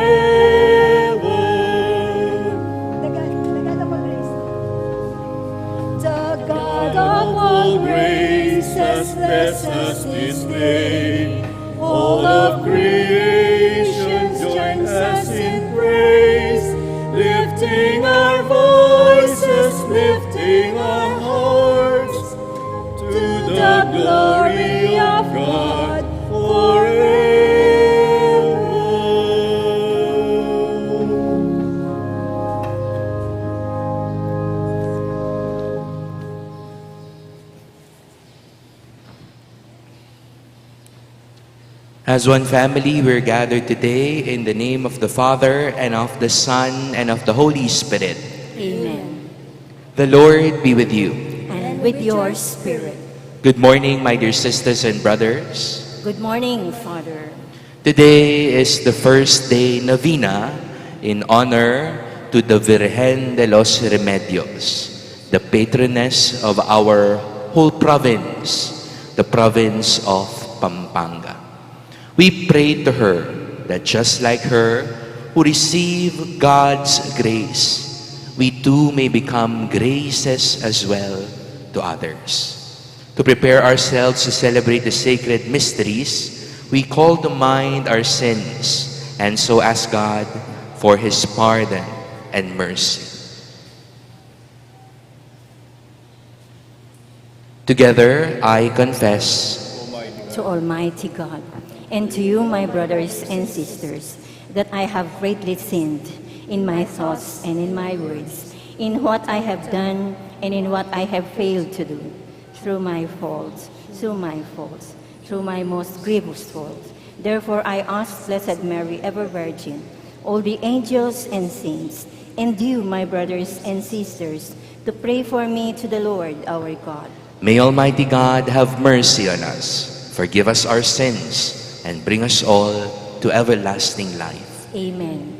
[SPEAKER 5] The God of all grace has blessed us this day. All of creation joins us in praise, lifting our voices, lifting our hearts to the glory of God forever.
[SPEAKER 6] As one family, we're gathered today in the name of the Father, and of the Son, and of the Holy Spirit.
[SPEAKER 3] Amen.
[SPEAKER 6] The Lord be with you.
[SPEAKER 3] And with your spirit.
[SPEAKER 6] Good morning, my dear sisters and brothers.
[SPEAKER 3] Good morning, Father.
[SPEAKER 6] Today is the first day novena in honor to the Virgen de los Remedios, the patroness of our whole province, the province of Pampanga. We pray to her that just like her who received God's grace, we too may become graces as well to others. To prepare ourselves to celebrate the sacred mysteries, we call to mind our sins and so ask God for His pardon and mercy. Together, I confess
[SPEAKER 3] To Almighty God, and to you, my brothers and sisters, that I have greatly sinned in my thoughts and in my words, in what I have done and in what I have failed to do, through my faults, through my most grievous fault. Therefore I ask Blessed Mary, ever Virgin, all the angels and saints, and you, my brothers and sisters, to pray for me to the Lord our God.
[SPEAKER 6] May Almighty God have mercy on us, forgive us our sins, and bring us all to everlasting life.
[SPEAKER 3] Amen.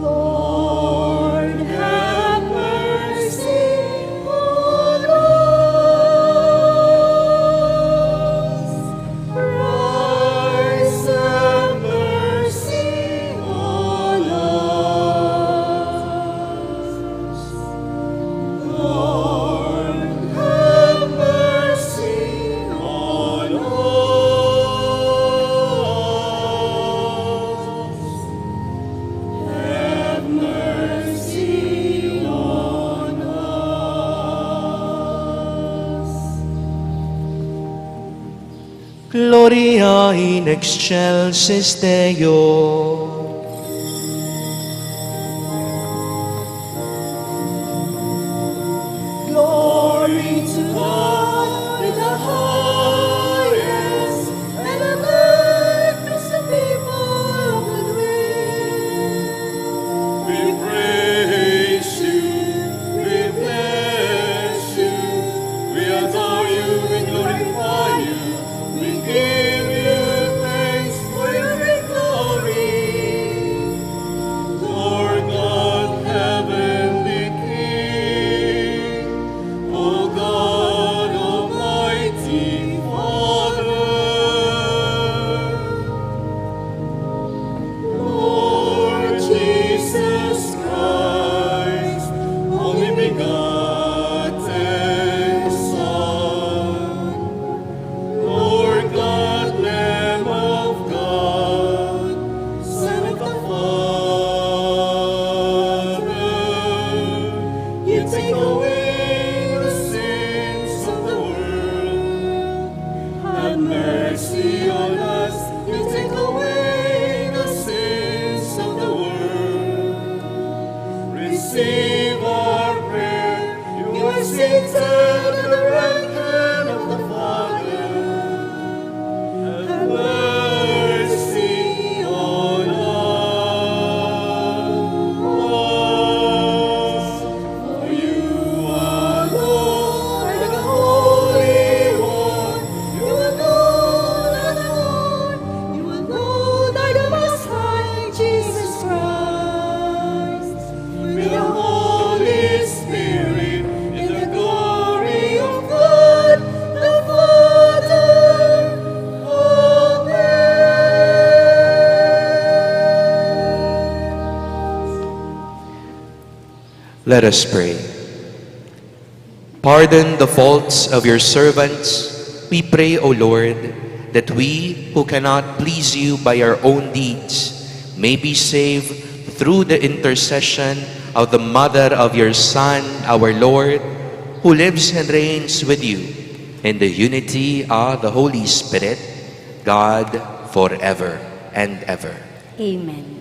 [SPEAKER 5] Lord, have mercy on us. Christ, have mercy on us. Lord, have mercy on us. Have mercy on us.
[SPEAKER 6] Gloria in excelsis Deo.
[SPEAKER 5] Glory to God in the highest, and on earth peace to people of good will. We praise you, we bless you, we adore you, we glorify you, we give you thanks for your great glory. Lord God, heavenly King, O God, Almighty Father, Lord Jesus Christ, only begotten Son, Lord God, mercy on us. You take away the sins of the world. Receive our prayer. You are seated at the right hand of the Father. Have mercy on us. For you are Lord, the Holy One. You alone are Lord. You alone are the Most High, Jesus Christ. With the Holy Spirit, in the glory of God the Father.
[SPEAKER 6] Let us pray. Pardon the faults of your servants, we pray, O Lord, that we who cannot please you by our own deeds may be saved through the intercession of the Mother of your Son, our Lord, who lives and reigns with you in the unity of the Holy Spirit, God, forever and ever.
[SPEAKER 3] Amen.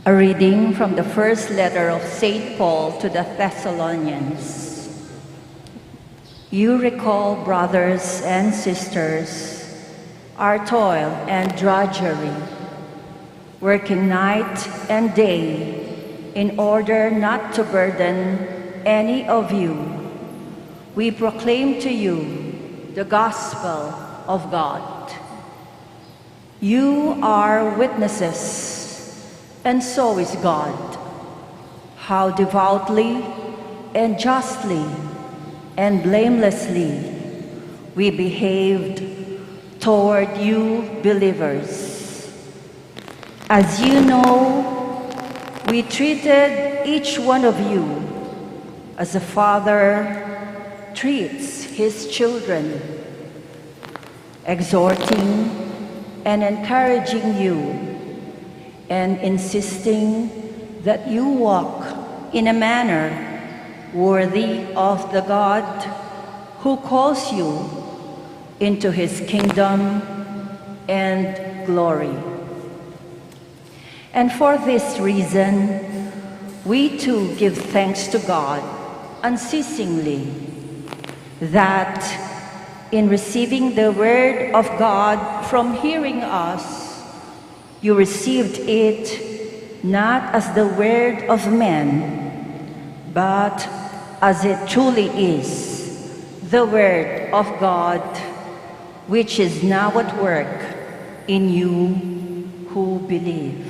[SPEAKER 3] A reading from the first letter of St. Paul to the Thessalonians. You recall, brothers and sisters, our toil and drudgery, working night and day in order not to burden any of you. We proclaim to you the gospel of God. You are witnesses, and so is God, how devoutly and justly and blamelessly we behaved toward you believers. As you know, we treated each one of you as a father treats his children, exhorting and encouraging you, and insisting that you walk in a manner worthy of the God who calls you into his kingdom and glory. And for this reason, we too give thanks to God unceasingly, that in receiving the word of God from hearing us, you received it not as the word of men, but as it truly is, the word of God, which is now at work in you who believe.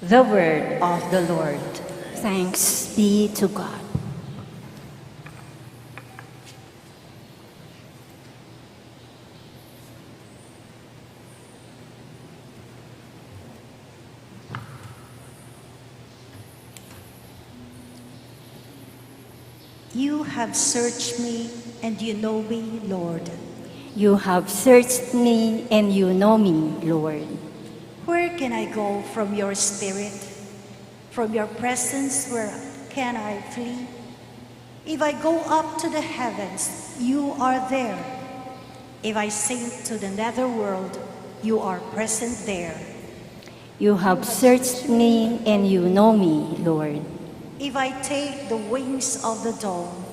[SPEAKER 3] The word of the Lord.
[SPEAKER 7] Thanks be to God.
[SPEAKER 4] You have searched me, and you know me, Lord.
[SPEAKER 7] You have searched me and you know me, Lord.
[SPEAKER 4] Where can I go from your spirit? From your presence, where can I flee? If I go up to the heavens, you are there. If I sink to the nether world, you are present there.
[SPEAKER 7] You have searched me and you know me, Lord.
[SPEAKER 4] If I take the wings of the dawn,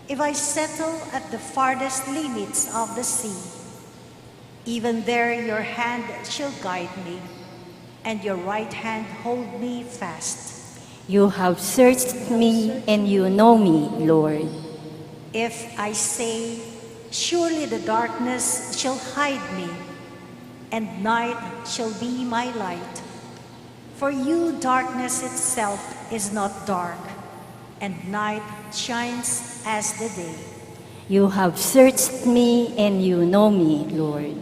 [SPEAKER 4] if I settle at the farthest limits of the sea, even there your hand shall guide me, and your right hand hold me fast.
[SPEAKER 7] You have searched me and you know me, Lord.
[SPEAKER 4] If I say, surely the darkness shall hide me, and night shall be my light. For you, darkness itself is not dark, and night shines as the day.
[SPEAKER 7] You have searched me and you know me, Lord.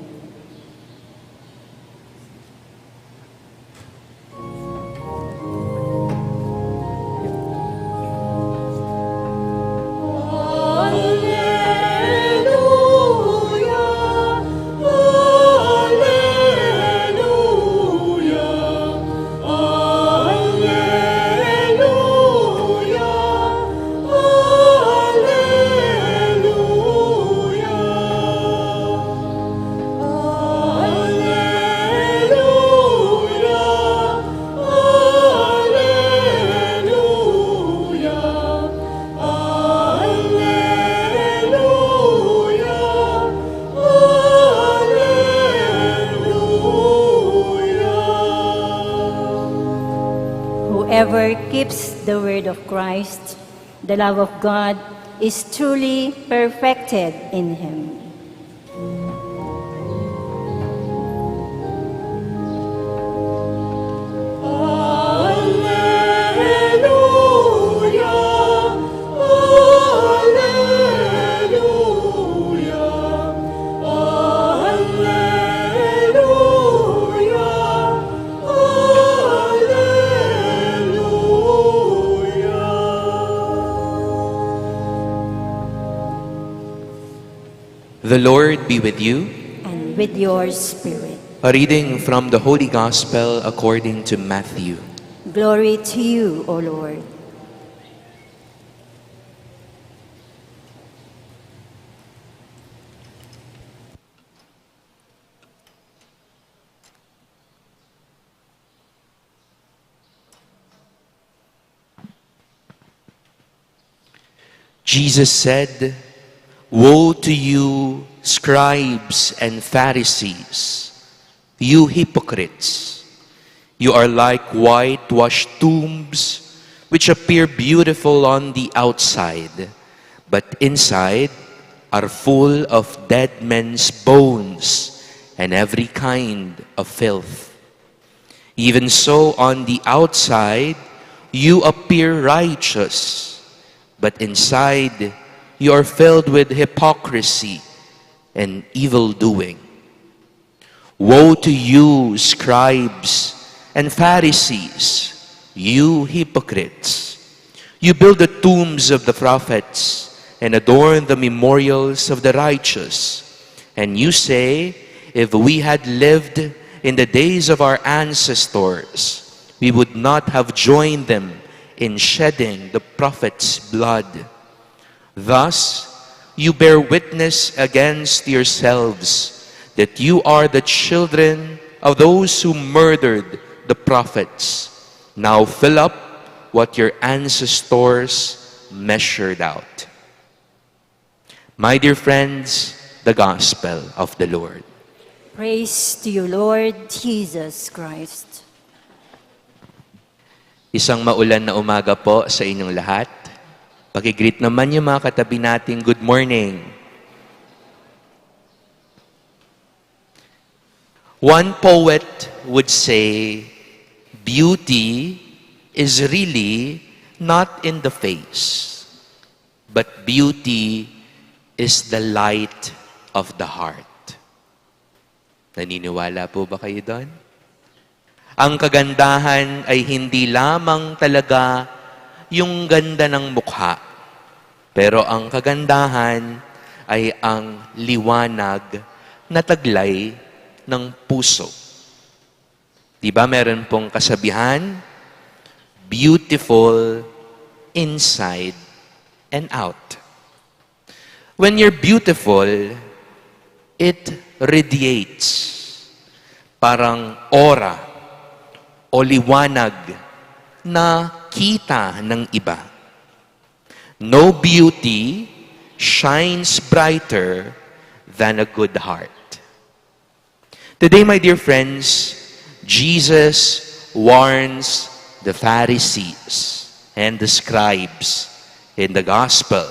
[SPEAKER 3] whoever keeps the word of Christ, the love of God is truly perfected in him.
[SPEAKER 6] The Lord be with you.
[SPEAKER 3] And with your spirit.
[SPEAKER 6] A reading from the Holy Gospel according to Matthew.
[SPEAKER 3] Glory to you, O Lord.
[SPEAKER 6] Jesus said, "Woe to you, scribes and Pharisees, you hypocrites! You are like whitewashed tombs, which appear beautiful on the outside, but inside are full of dead men's bones and every kind of filth. Even so, on the outside, you appear righteous, but inside you are filled with hypocrisy and evil doing. Woe to you, scribes and Pharisees, you hypocrites! You build the tombs of the prophets and adorn the memorials of the righteous. And you say, if we had lived in the days of our ancestors, we would not have joined them in shedding the prophets' blood. Thus, you bear witness against yourselves that you are the children of those who murdered the prophets. Now fill up what your ancestors measured out." My dear friends, the Gospel of the Lord.
[SPEAKER 3] Praise to you, Lord Jesus Christ.
[SPEAKER 6] Isang maulan na umaga po sa inyong lahat. Pag-greet naman yung mga katabi nating good morning. One poet would say, beauty is really not in the face, but beauty is the light of the heart. Naniniwala po ba kayo doon? Ang kagandahan ay hindi lamang talaga yung ganda ng mukha, pero ang kagandahan ay ang liwanag na taglay ng puso. Diba meron pong kasabihan, beautiful inside and out. When you're beautiful, it radiates. Parang aura o liwanag na kita ng iba. No beauty shines brighter than a good heart. Today, my dear friends, Jesus warns the Pharisees and the scribes in the gospel.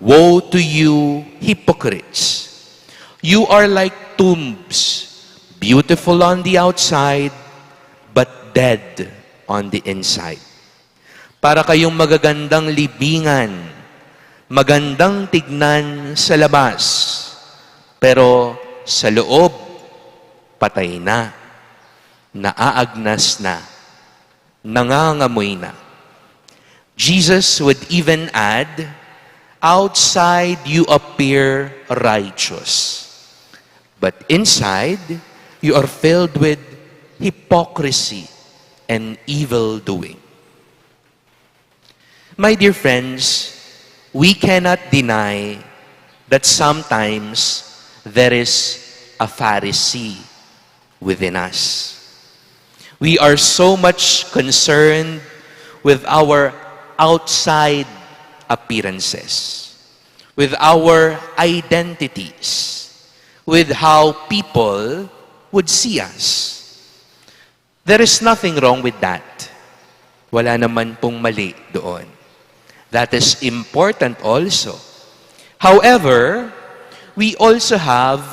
[SPEAKER 6] Woe to you, hypocrites! You are like tombs, beautiful on the outside, but dead on the inside. Para kayong magagandang libingan, magandang tignan sa labas, pero sa loob, patay na, naaagnas na, nangangamoy na. Jesus would even add, outside you appear righteous, but inside you are filled with hypocrisy and evil doing. My dear friends, we cannot deny that sometimes there is a Pharisee within us. We are so much concerned with our outside appearances, with our identities, with how people would see us. There is nothing wrong with that. Wala naman pong mali doon. That is important also. However, we also have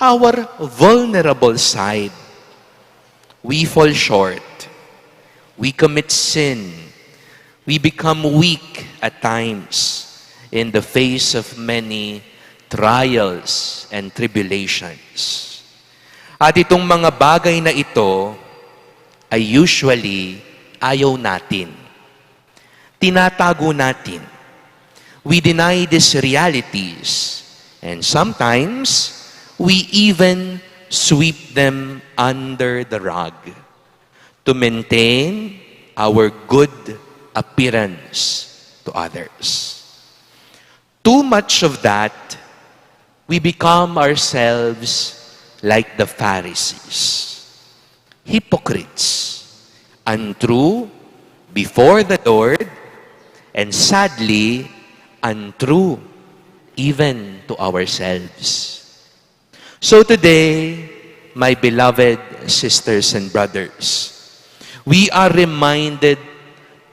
[SPEAKER 6] our vulnerable side. We fall short. We commit sin. We become weak at times in the face of many trials and tribulations. At itong mga bagay na ito ay usually ayaw natin. Tinatago natin. We deny these realities, and sometimes we even sweep them under the rug to maintain our good appearance to others. Too much of that, we become ourselves like the Pharisees, hypocrites, untrue before the Lord, and sadly, untrue even to ourselves. So today, my beloved sisters and brothers, we are reminded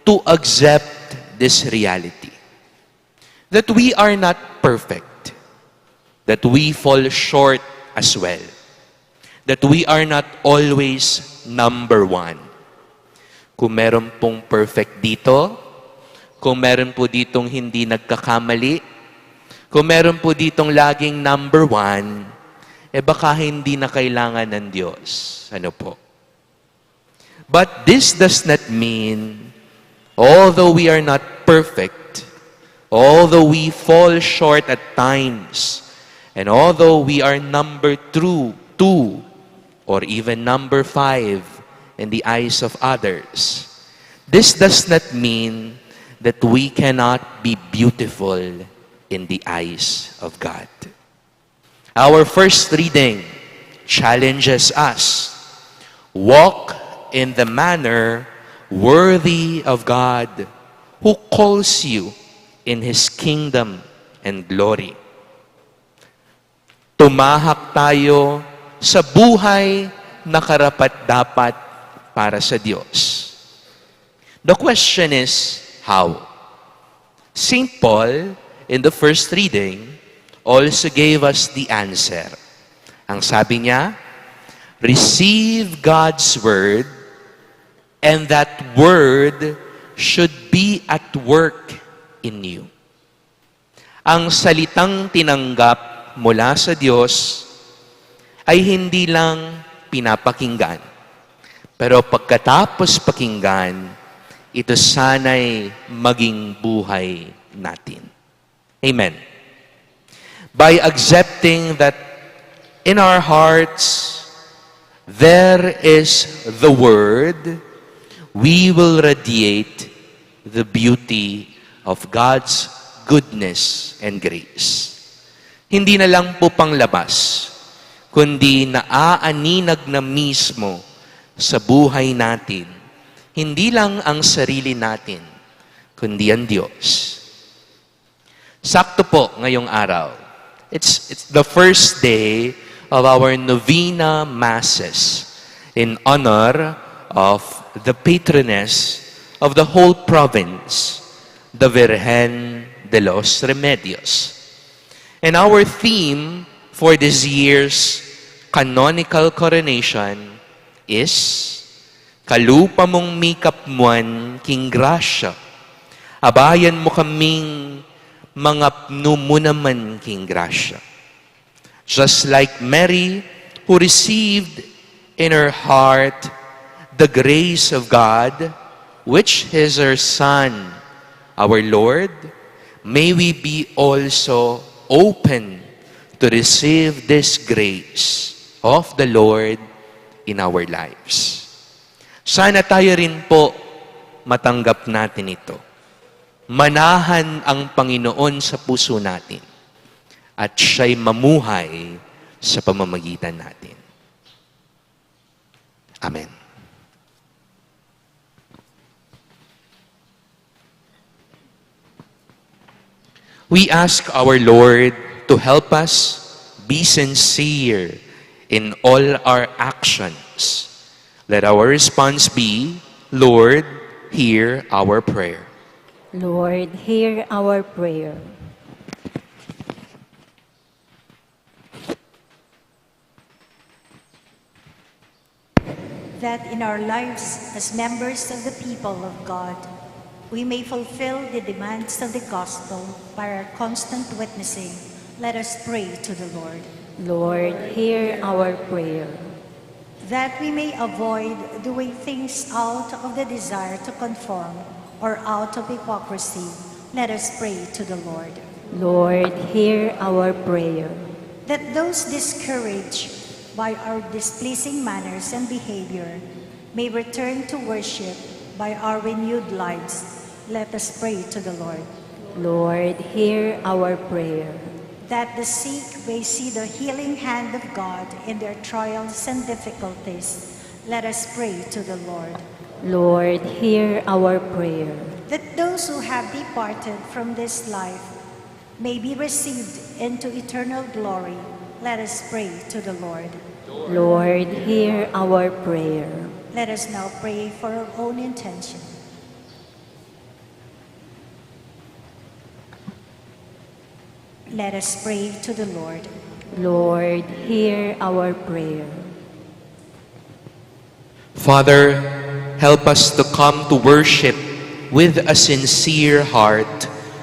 [SPEAKER 6] to accept this reality, that we are not perfect, that we fall short as well, that we are not always number one. Kung meron pong perfect dito, kung meron po ditong hindi nagkakamali, kung meron po ditong laging number one, baka hindi na kailangan ng Diyos. Ano po? But this does not mean, although we are not perfect, although we fall short at times, and although we are number two, or even number 5 in the eyes of others, this does not mean that we cannot be beautiful in the eyes of God. Our first reading challenges us. Walk in the manner worthy of God who calls you in His kingdom and glory. Tumahak tayo sa buhay na karapat-dapat para sa Diyos. The question is, how? St. Paul, in the first reading, also gave us the answer. Ang sabi niya, receive God's word, and that word should be at work in you. Ang salitang tinanggap mula sa Diyos ay hindi lang pinapakinggan. Pero pagkatapos pakinggan, ito sana'y maging buhay natin. Amen. By accepting that in our hearts there is the Word, we will radiate the beauty of God's goodness and grace. Hindi na lang po panglabas, kundi naaaninag na mismo sa buhay natin. Hindi lang ang sarili natin, kundi ang Diyos. Sakto po ngayong araw. It's the first day of our Novena Masses in honor of the patroness of the whole province, the Virgen de los Remedios. And our theme for this year's canonical coronation is Kalupa mong mikap muan king grasya, abayan mo kaming mga pnumunaman king grasya. Just like Mary, who received in her heart the grace of God, which is her Son, our Lord, may we be also open to receive this grace of the Lord in our lives. Sana tayo rin po matanggap natin ito. Manahan ang Panginoon sa puso natin at siya'y mamuhay sa pamamagitan natin. Amen. We ask our Lord to help us be sincere in all our actions. Let our response be, Lord, hear our prayer.
[SPEAKER 3] Lord, hear our prayer.
[SPEAKER 4] That in our lives as members of the people of God, we may fulfill the demands of the gospel by our constant witnessing, let us pray to the Lord.
[SPEAKER 3] Lord, hear our prayer.
[SPEAKER 4] That we may avoid doing things out of the desire to conform or out of hypocrisy, let us pray to the Lord.
[SPEAKER 3] Lord, hear our prayer.
[SPEAKER 4] That those discouraged by our displeasing manners and behavior may return to worship by our renewed lives, let us pray to the Lord.
[SPEAKER 3] Lord, hear our prayer.
[SPEAKER 4] That the sick may see the healing hand of God in their trials and difficulties, let us pray to the Lord.
[SPEAKER 3] Lord, hear our prayer.
[SPEAKER 4] That those who have departed from this life may be received into eternal glory, let us pray to the Lord.
[SPEAKER 3] Lord, hear our prayer.
[SPEAKER 4] Let us now pray for our own intention. Let us pray to the Lord.
[SPEAKER 3] Lord, hear our prayer.
[SPEAKER 6] Father, help us to come to worship with a sincere heart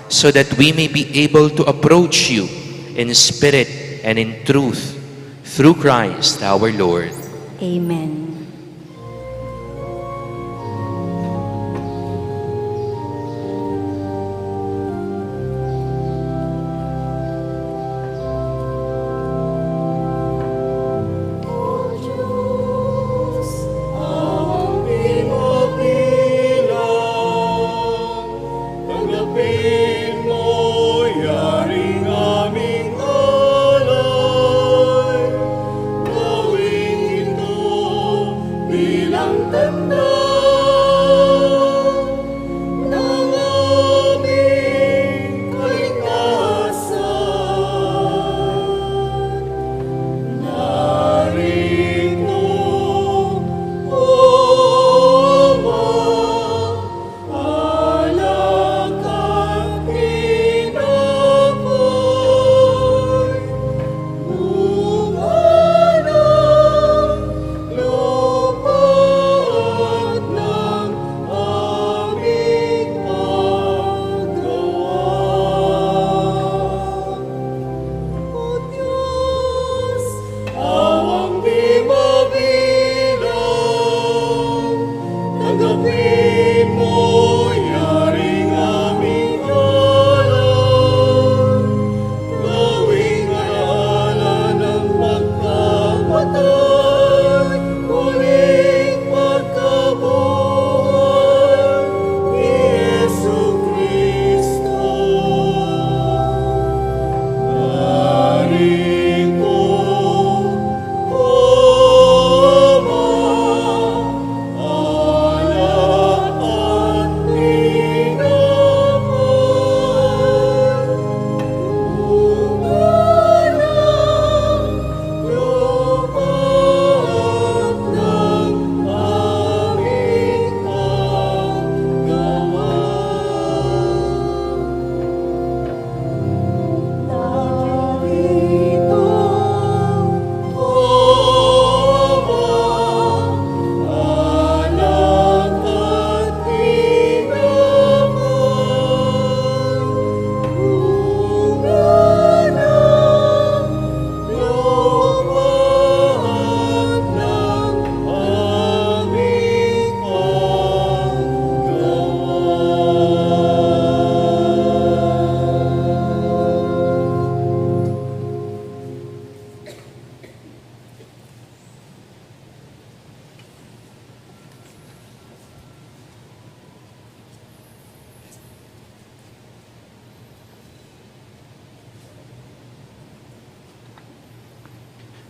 [SPEAKER 6] so that we may be able to approach you in spirit and in truth through Christ our Lord.
[SPEAKER 3] Amen.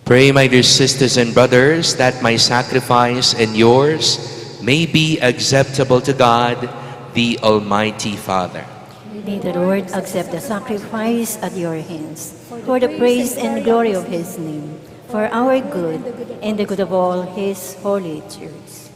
[SPEAKER 6] Pray, my dear sisters and brothers, that my sacrifice and yours may be acceptable to God, the Almighty Father.
[SPEAKER 3] May the Lord accept the sacrifice at your hands for the praise and glory of his name, for our good and the good of all his holy church.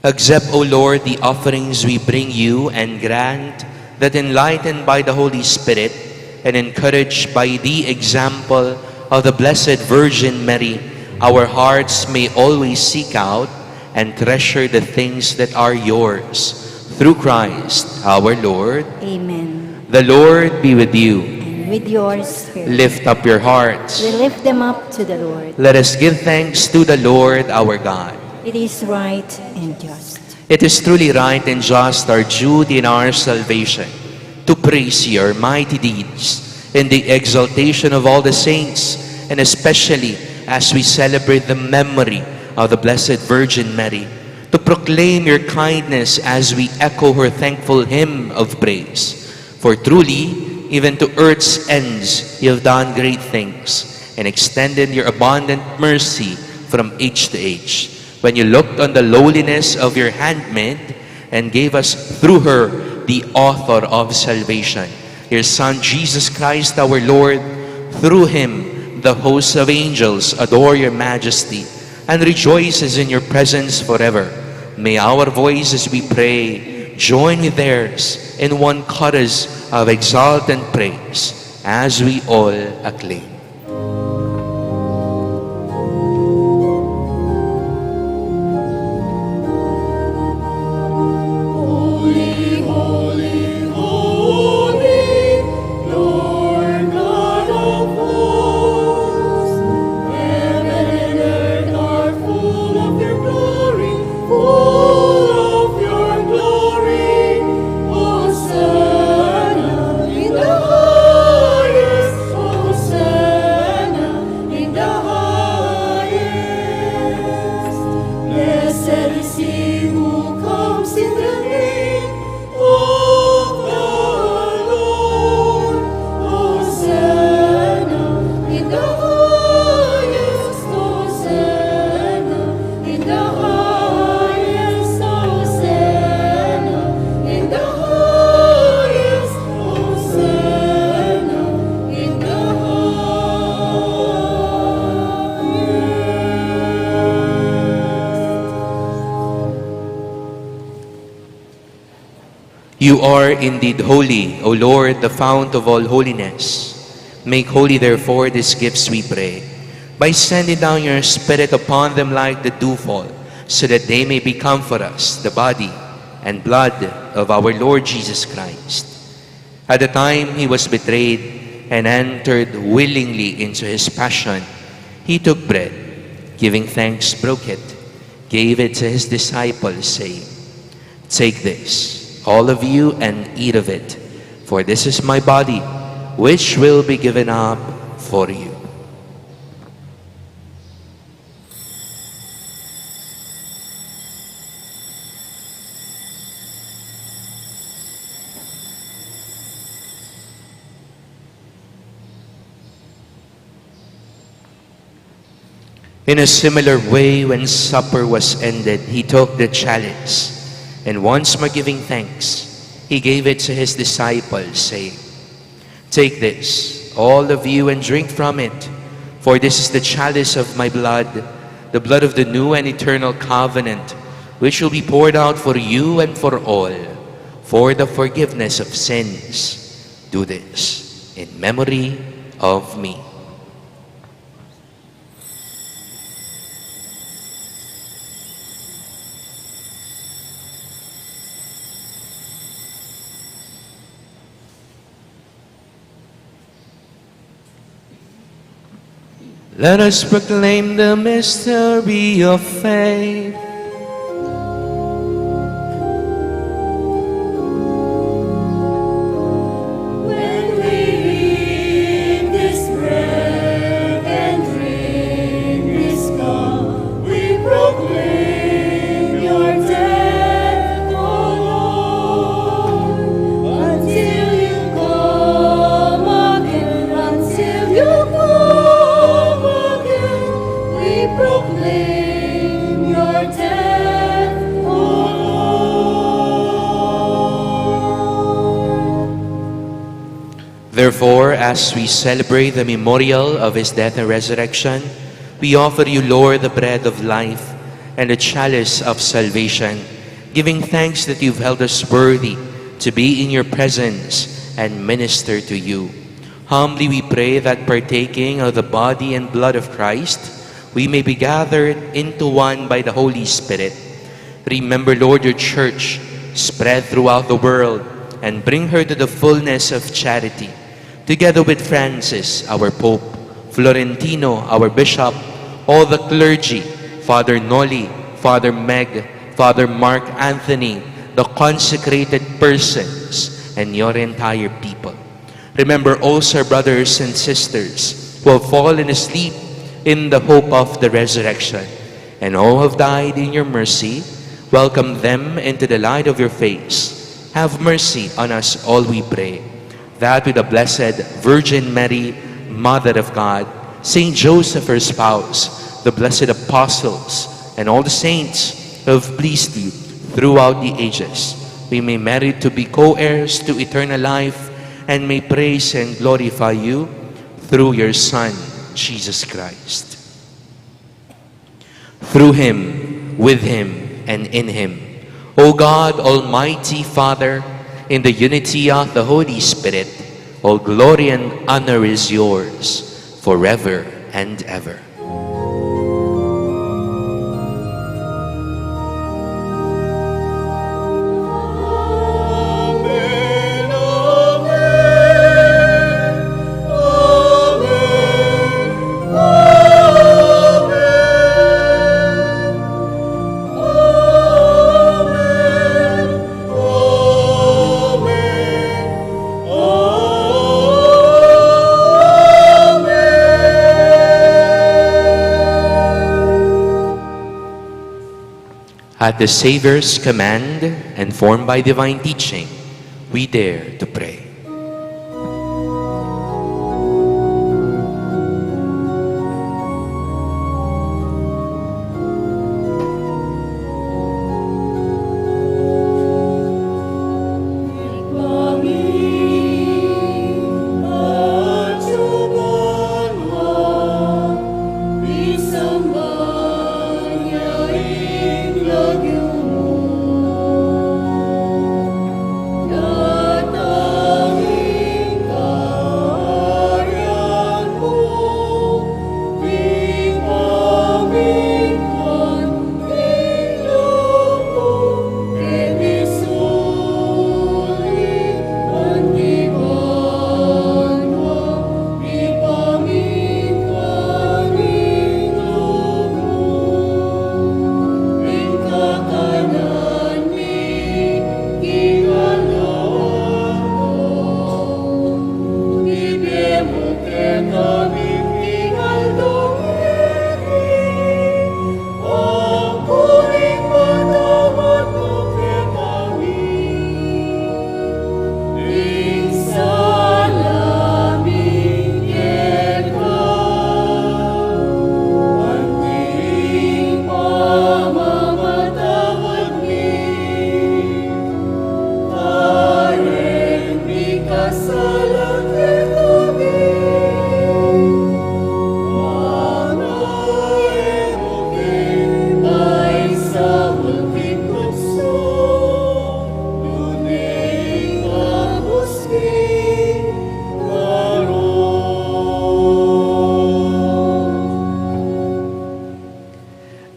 [SPEAKER 6] Accept, O Lord, the offerings we bring you, and grant that, enlightened by the Holy Spirit and encouraged by the example of the Blessed Virgin Mary, our hearts may always seek out and treasure the things that are yours. Through Christ our Lord.
[SPEAKER 3] Amen.
[SPEAKER 6] The Lord be with you.
[SPEAKER 3] And with your spirit,
[SPEAKER 6] Lift up your hearts.
[SPEAKER 3] we lift them up to the Lord.
[SPEAKER 6] Let us give thanks to the Lord our God.
[SPEAKER 3] It is right and just.
[SPEAKER 6] It is truly right and just, our duty and our salvation, to praise your mighty deeds in the exaltation of all the saints, and especially as we celebrate the memory of the Blessed Virgin Mary, to proclaim your kindness as we echo her thankful hymn of praise. For truly, even to earth's ends, you have done great things and extended your abundant mercy from age to age. When you looked on the lowliness of your handmaid and gave us through her the author of salvation, your Son Jesus Christ our Lord. Through him the hosts of angels adore your majesty and rejoices in your presence forever. May our voices, we pray, join with theirs in one chorus of exultant praise as we all acclaim. You are indeed holy, O Lord, the fount of all holiness. Make holy, therefore, these gifts, we pray, by sending down your Spirit upon them like the dewfall, so that they may become for us the body and blood of our Lord Jesus Christ. At the time he was betrayed and entered willingly into his passion, he took bread, giving thanks, broke it, gave it to his disciples, saying, "Take this, all of you, and eat of it, for this is my body, which will be given up for you." In a similar way, when supper was ended, he took the chalice, and once more giving thanks, he gave it to his disciples, saying, "Take this, all of you, and drink from it, for this is the chalice of my blood, the blood of the new and eternal covenant, which will be poured out for you and for all, for the forgiveness of sins. Do this in memory of me." Let us proclaim the mystery of faith.
[SPEAKER 5] When we eat this bread and drink this cup, we proclaim your death, O Lord, until you come again, until you come again. We proclaim your death, O Lord.
[SPEAKER 6] Therefore, as we celebrate the memorial of his death and resurrection, we offer you, Lord, the bread of life and the chalice of salvation, giving thanks that you've held us worthy to be in your presence and minister to you. Humbly we pray that partaking of the body and blood of Christ, we may be gathered into one by the Holy Spirit. Remember, Lord, your church spread throughout the world and bring her to the fullness of charity. Together with Francis, our Pope, Florentino, our Bishop, all the clergy, Father Noli, Father Meg, Father Mark Anthony, the consecrated persons, and your entire people. Remember also our brothers and sisters who have fallen asleep in the hope of the resurrection, and all have died in your mercy. Welcome them into the light of your face. Have mercy on us all, we pray, that with the Blessed Virgin Mary, Mother of God, Saint Joseph, her spouse, the blessed apostles, and all the saints who have pleased you throughout the ages, we may merit to be co-heirs to eternal life and may praise and glorify you through your Son, Jesus Christ. Through him, with him, and in him, O God, Almighty Father, in the unity of the Holy Spirit, all glory and honor is yours forever and ever. At the Savior's command and formed by divine teaching, we dare to pray.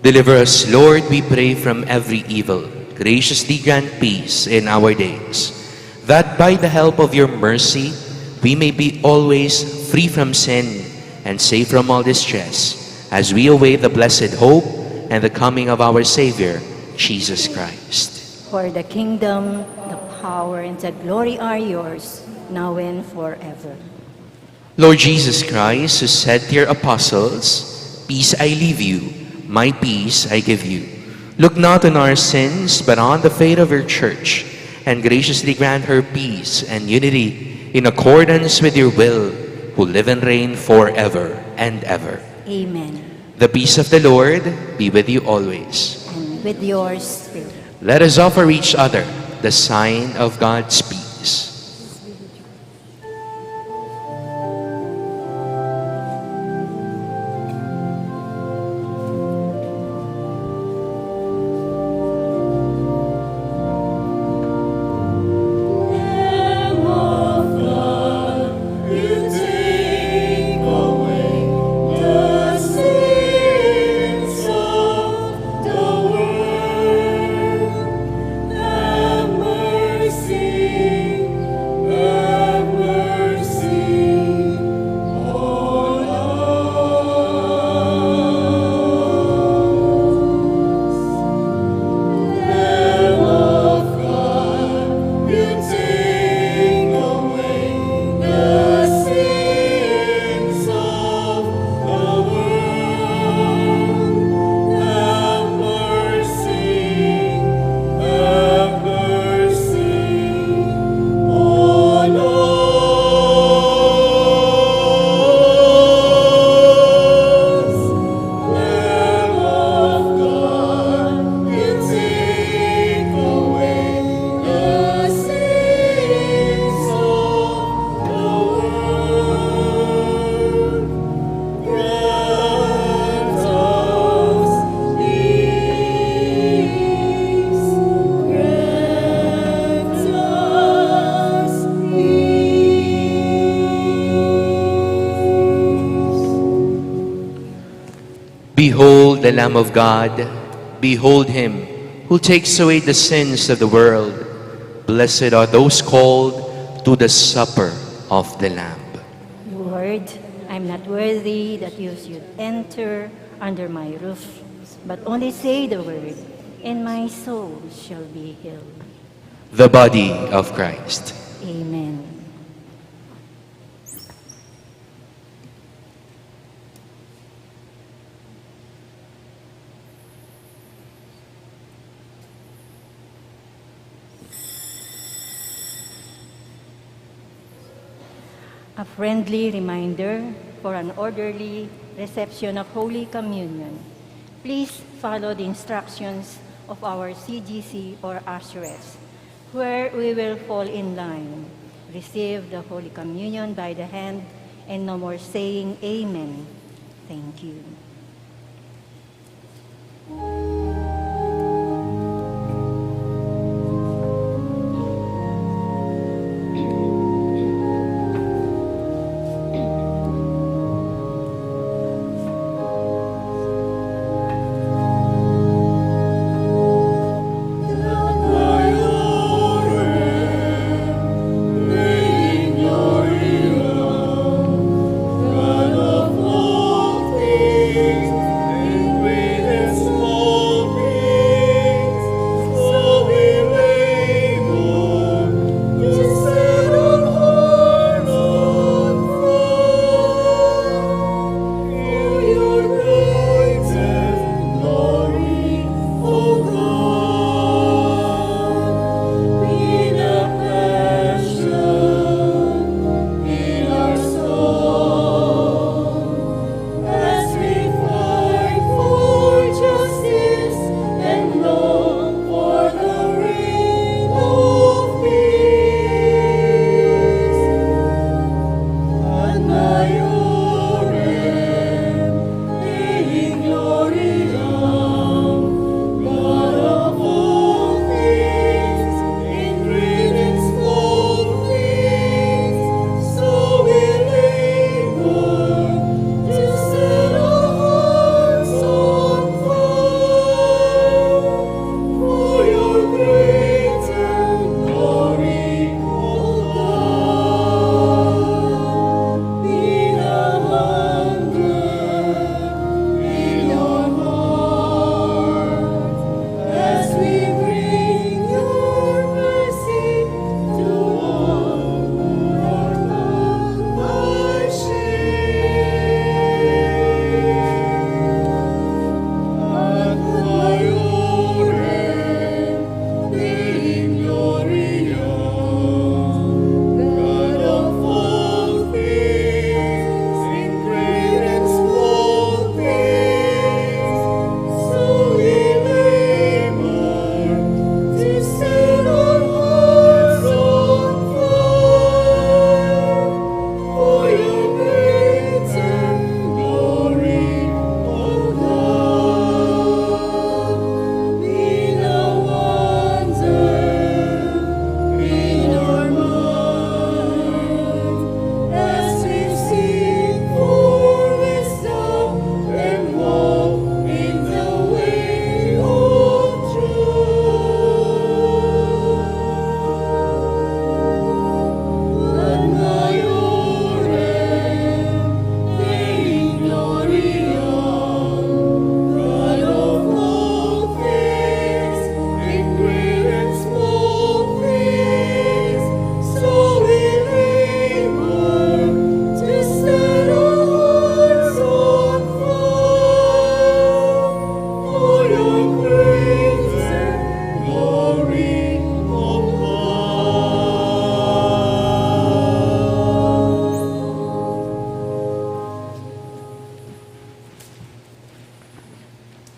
[SPEAKER 6] Deliver us, Lord, we pray, from every evil. Graciously grant peace in our days, that by the help of your mercy, we may be always free from sin and safe from all distress, as we await the blessed hope and the coming of our Savior, Jesus Christ.
[SPEAKER 3] For the kingdom, the power, and the glory are yours, now and forever.
[SPEAKER 6] Lord Jesus Christ, who said to your apostles, "Peace I leave you, my peace I give you," look not on our sins, but on the faith of your church, and graciously grant her peace and unity in accordance with your will, who live and reign forever and ever.
[SPEAKER 3] Amen.
[SPEAKER 6] The peace of the Lord be with you always.
[SPEAKER 3] And with your spirit.
[SPEAKER 6] Let us offer each other the sign of God's peace. Behold the Lamb of God. Behold him who takes away the sins of the world. Blessed are those called to the supper of the Lamb.
[SPEAKER 3] Lord, I'm not worthy that you should enter under my roof, but only say the word, and my soul shall be healed.
[SPEAKER 6] The body of Christ.
[SPEAKER 3] Amen. A friendly reminder for an orderly reception of Holy Communion. Please follow the instructions of our CGC or usheress, where we will fall in line. Receive the Holy Communion by the hand and no more saying Amen. Thank you.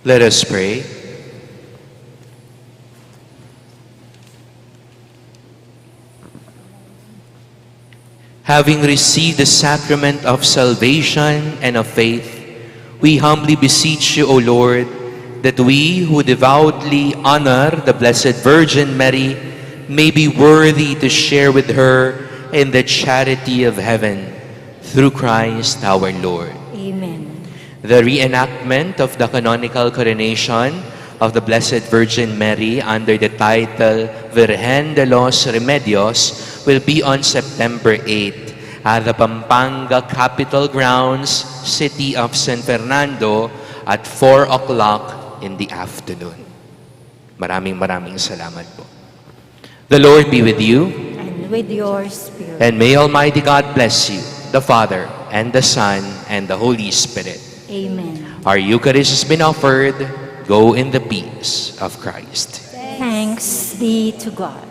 [SPEAKER 6] Let us pray. Having received the sacrament of salvation and of faith, we humbly beseech you, O Lord, that we who devoutly honor the Blessed Virgin Mary may be worthy to share with her in the charity of heaven, through Christ our Lord.
[SPEAKER 3] Amen.
[SPEAKER 6] the reenactment of the canonical coronation of the Blessed Virgin Mary under the title Virgen de los Remedios will be on September 8 at the Pampanga Capitol Grounds, City of San Fernando at 4 o'clock in the afternoon. Maraming salamat po. The Lord be with you,
[SPEAKER 3] And with your spirit.
[SPEAKER 6] and may Almighty God bless you, the Father, and the Son, and the Holy Spirit.
[SPEAKER 3] Amen.
[SPEAKER 6] Our Eucharist has been offered. Go in the peace of Christ.
[SPEAKER 3] Thanks be to God.